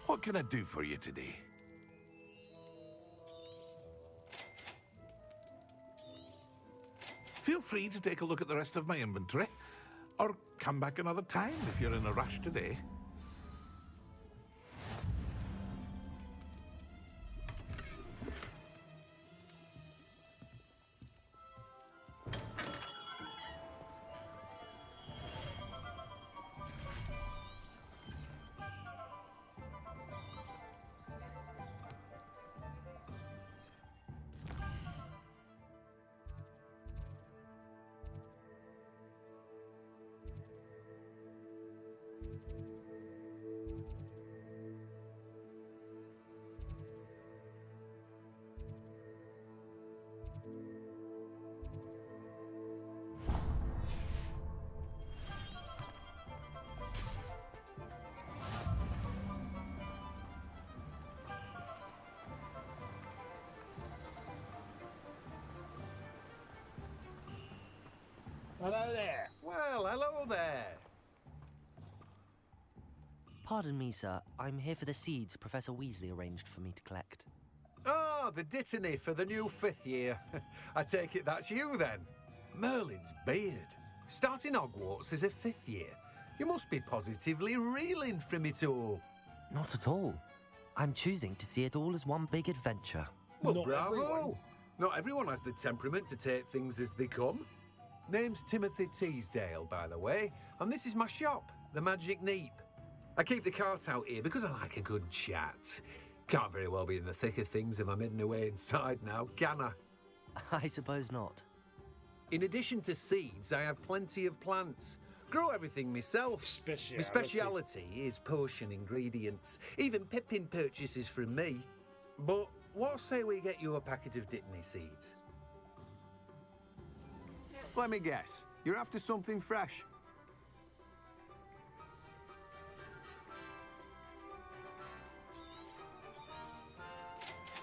What can I do for you today? Feel free to take a look at the rest of my inventory, or come back another time if you're in a rush today. Hello there. Well, hello there. Pardon me, sir. I'm here for the seeds Professor Weasley arranged for me to collect. Oh, the dittany for the new 5th year. I take it that's you, then. Merlin's beard. Starting Hogwarts as a 5th year. You must be positively reeling from it all. Not at all. I'm choosing to see it all as one big adventure. Well, bravo. Not everyone has the temperament to take things as they come. Name's Timothy Teasdale, by the way, and this is my shop, the Magic Neep. I keep the cart out here because I like a good chat. Can't very well be in the thick of things if I'm hidden away inside now, can I? I suppose not. In addition to seeds, I have plenty of plants. Grow everything myself. My speciality is potion ingredients. Even Pippin purchases from me. But what say we get you a packet of Dittany seeds? Let me guess. You're after something fresh.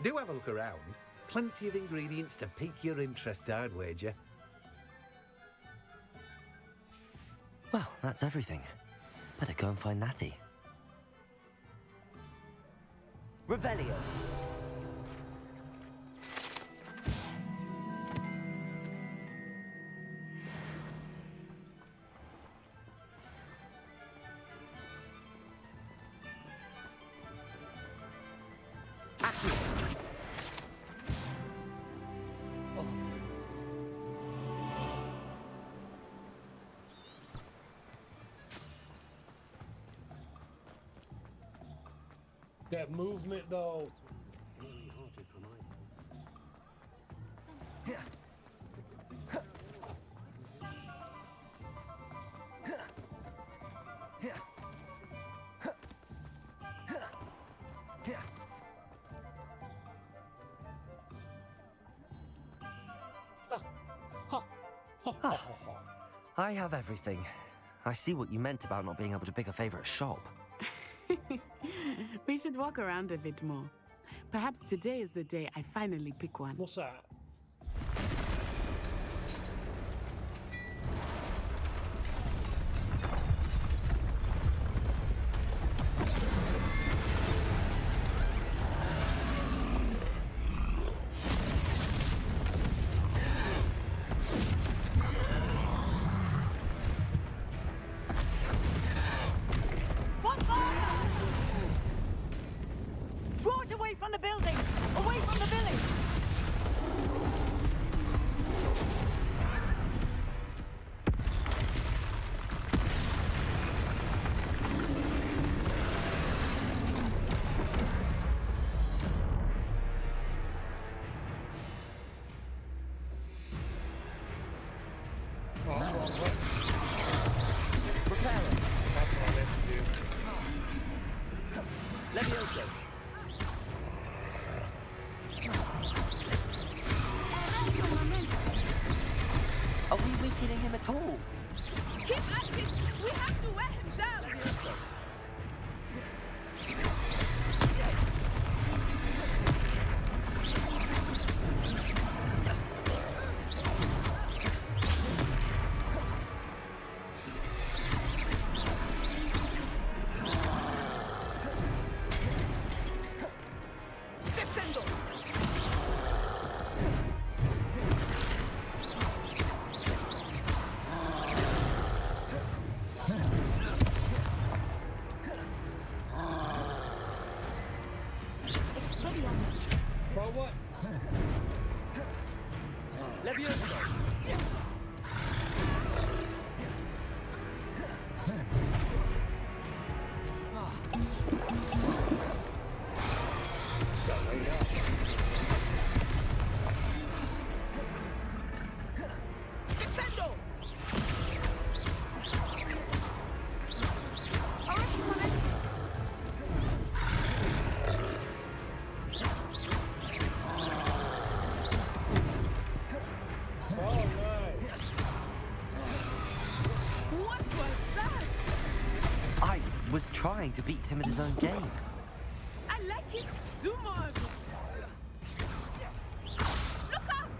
Do have a look around. Plenty of ingredients to pique your interest, I'd wager. Well, that's everything. Better go and find Natty. Revelio. That movement, though. I have everything. I see what you meant about not being able to pick a favorite shop. We should walk around a bit more. Perhaps today is the day I finally pick one. What's that? Draw it away from the building! Away from the village! Repair it. That's what I meant to do. Levioso. Are we weakening him at all? Keep at it! We have to wear him down! Descendo! Bro, what? Levioso. Just got laid out. Descendo! What was that? I was trying to beat him at his own game. I like it. Do more of it. Look out!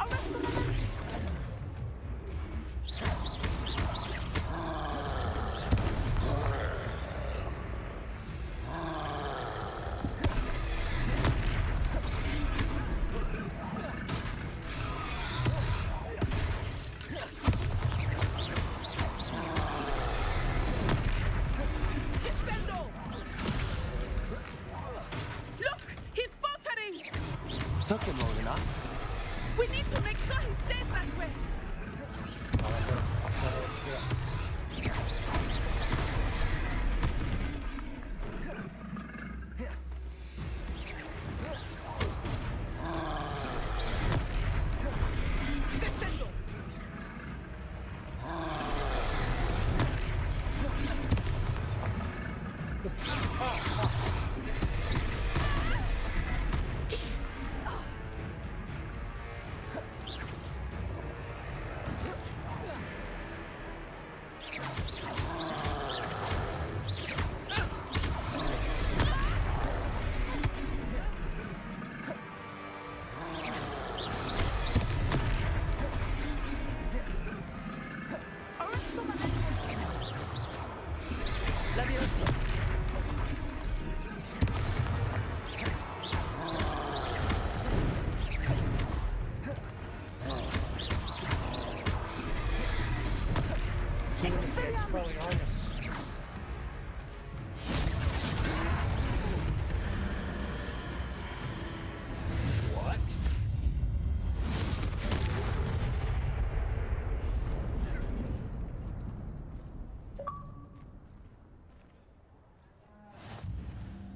Arrest the momentum. Descendo! Look! He's faltering! Took him long enough. We need to make sure he stays that way.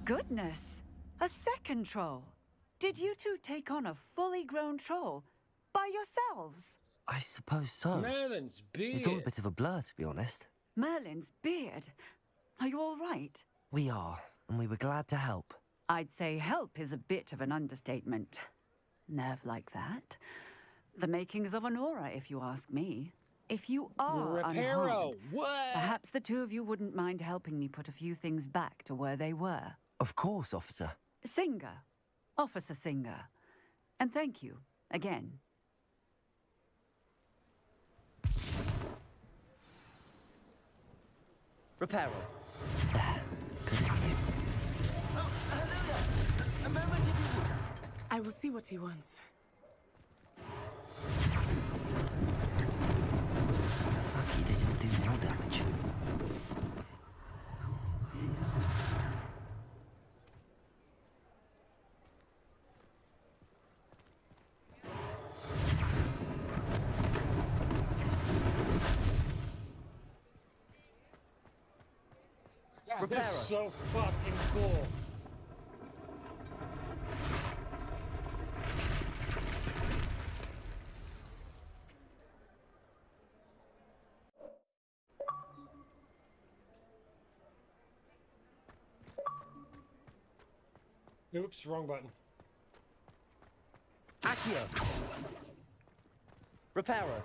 Goodness! A second troll! Did you two take on a fully grown troll? By yourselves? I suppose so. Merlin's beard. It's all a bit of a blur, to be honest. Merlin's beard? Are you all right? We are, and we were glad to help. I'd say help is a bit of an understatement. Nerve like that. The makings of an aura, if you ask me. If you are unharmed, perhaps the two of you wouldn't mind helping me put a few things back to where they were. Of course, officer. Singer. Officer Singer. And thank you, again. Reparo. A moment, if you would. I will see what he wants. Lucky they didn't do more damage. That's so fucking cool. Oops, wrong button. Accio. Reparo.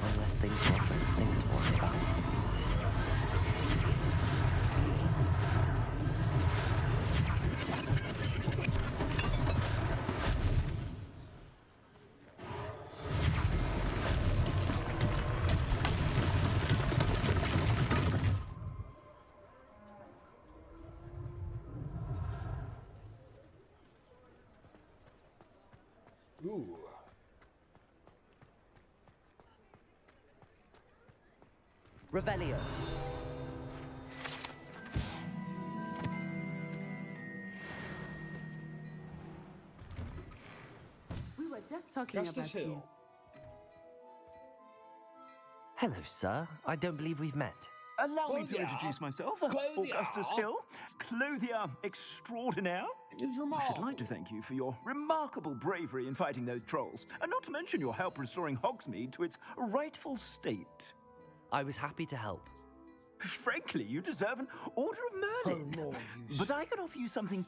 One less thing for Officer Singer to worry about. Ooh. Revelio. We were just talking about you. Hello, sir. I don't believe we've met. Allow me to introduce myself. Augustus Hill, clothier extraordinaire. I should like to thank you for your remarkable bravery in fighting those trolls, and not to mention your help restoring Hogsmeade to its rightful state. I was happy to help. Frankly, you deserve an Order of Merlin. But I can offer you something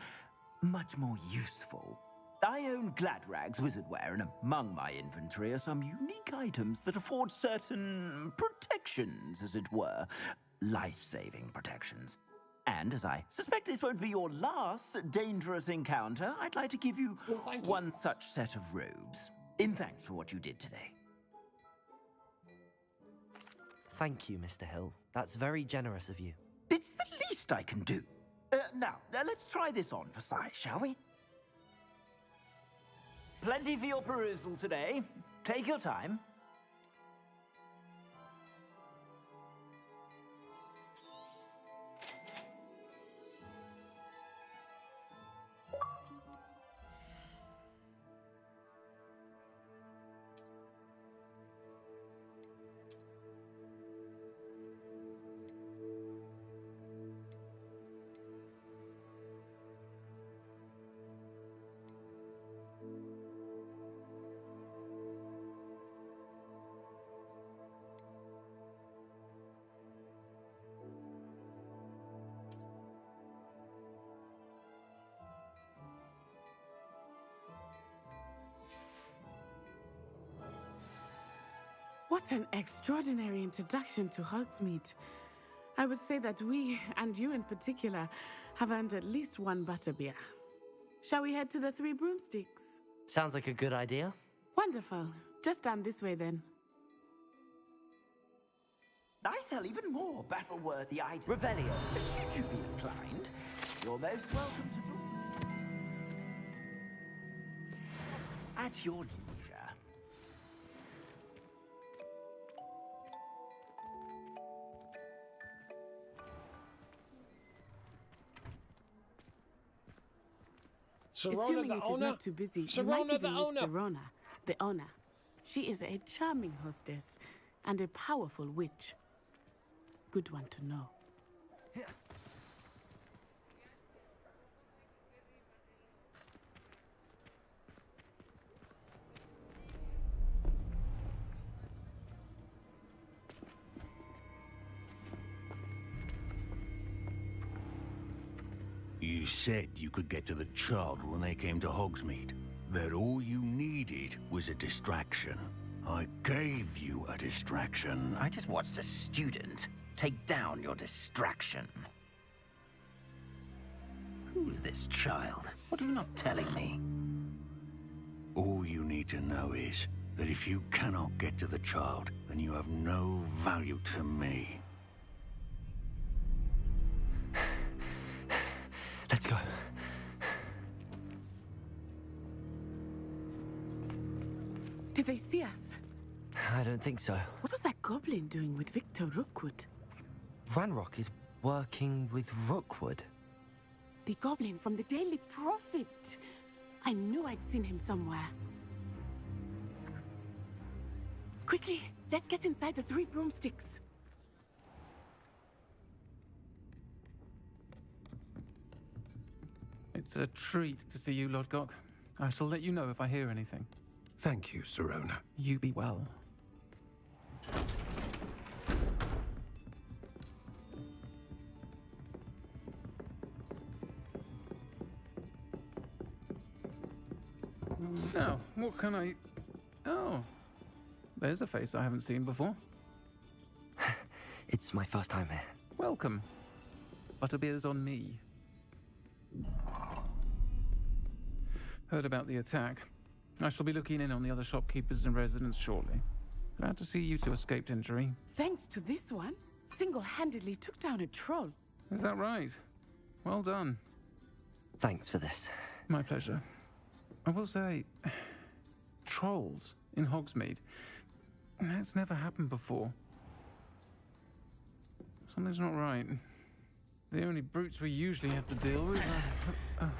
much more useful. I own Gladrag's wizardware, and among my inventory are some unique items that afford certain protections, as it were. Life-saving protections. And as I suspect this won't be your last dangerous encounter, I'd like to give you one such set of robes, in thanks for what you did today. Thank you, Mr. Hill. That's very generous of you. It's the least I can do. Now, let's try this on for size, shall we? Plenty for your perusal today. Take your time. What an extraordinary introduction to Hogsmeade. I would say that we, and you in particular, have earned at least one Butterbeer. Shall we head to the Three Broomsticks? Sounds like a good idea. Wonderful. Just down this way then. I sell even more battle-worthy items. Revelio. Should you be inclined, you're most welcome to... At your leisure. Assuming it is not too busy, you might even meet Sirona, the owner. She is a charming hostess and a powerful witch. Good one to know. You said you could get to the child when they came to Hogsmeade. That all you needed was a distraction. I gave you a distraction. I just watched a student take down your distraction. Who's this child? What are you not telling me? All you need to know is that if you cannot get to the child, then you have no value to me. Let's go. Did they see us? I don't think so. What was that goblin doing with Victor Rookwood? Ranrock is working with Rookwood. The goblin from the Daily Prophet. I knew I'd seen him somewhere. Quickly, let's get inside the Three Broomsticks. It's a treat to see you, Lodgok. I shall let you know if I hear anything. Thank you, Sirona. You be well. Now, what can I... Oh, there's a face I haven't seen before. It's my first time here. Welcome. Butterbeer's on me. Heard about the attack. I shall be looking in on the other shopkeepers and residents shortly. Glad to see you two escaped injury. Thanks to this one, single-handedly took down a troll. Is that right? Well done. Thanks for this. My pleasure. I will say, trolls in Hogsmeade. That's never happened before. Something's not right. The only brutes we usually have to deal with are...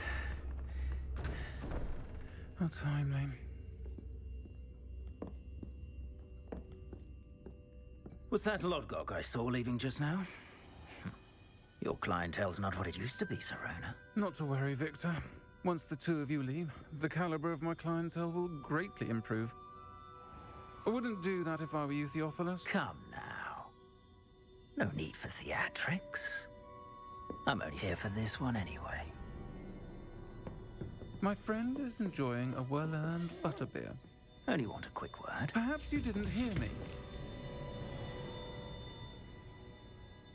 How timely. Was that Lodgok I saw leaving just now? Your clientele's not what it used to be, Sirona. Not to worry, Victor. Once the two of you leave, the caliber of my clientele will greatly improve. I wouldn't do that if I were you, Theophilus. Come now. No need for theatrics. I'm only here for this one anyway. My friend is enjoying a well-earned butterbeer. Only want a quick word. Perhaps you didn't hear me.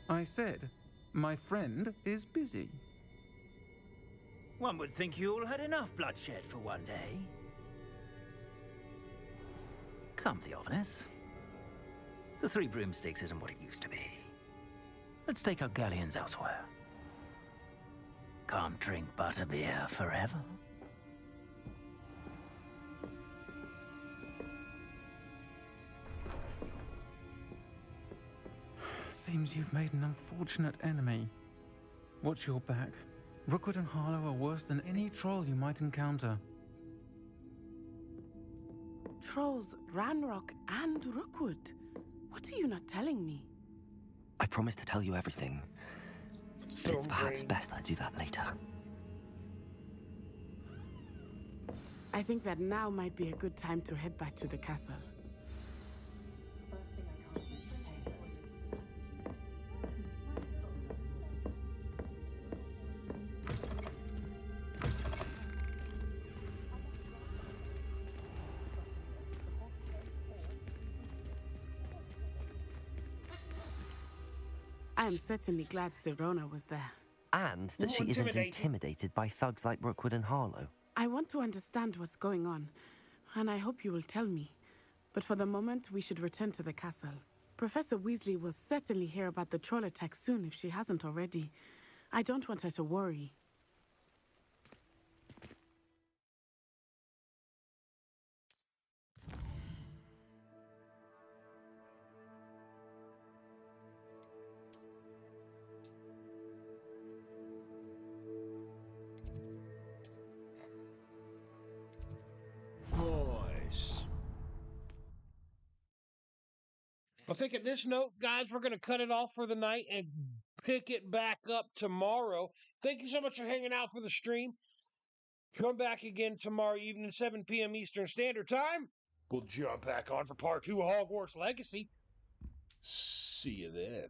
I said, my friend is busy. One would think you all had enough bloodshed for one day. Come, Theophilus. The Three Broomsticks isn't what it used to be. Let's take our galleons elsewhere. Can't drink butterbeer forever. Seems you've made an unfortunate enemy. Watch your back. Rookwood and Harlow are worse than any troll you might encounter. Trolls, Ranrock, and Rookwood. What are you not telling me? I promised to tell you everything. But it's perhaps best I do that later. I think that now might be a good time to head back to the castle. I am certainly glad Sirona was there. And that she isn't intimidated by thugs like Rookwood and Harlow. I want to understand what's going on, and I hope you will tell me. But for the moment, we should return to the castle. Professor Weasley will certainly hear about the troll attack soon if she hasn't already. I don't want her to worry. Nice. I think at this note, guys, we're going to cut it off for the night and pick it back up tomorrow. Thank you so much for hanging out for the stream. Come back again tomorrow evening, 7 p.m. Eastern Standard Time. We'll jump back on for part 2 of Hogwarts Legacy. See you then.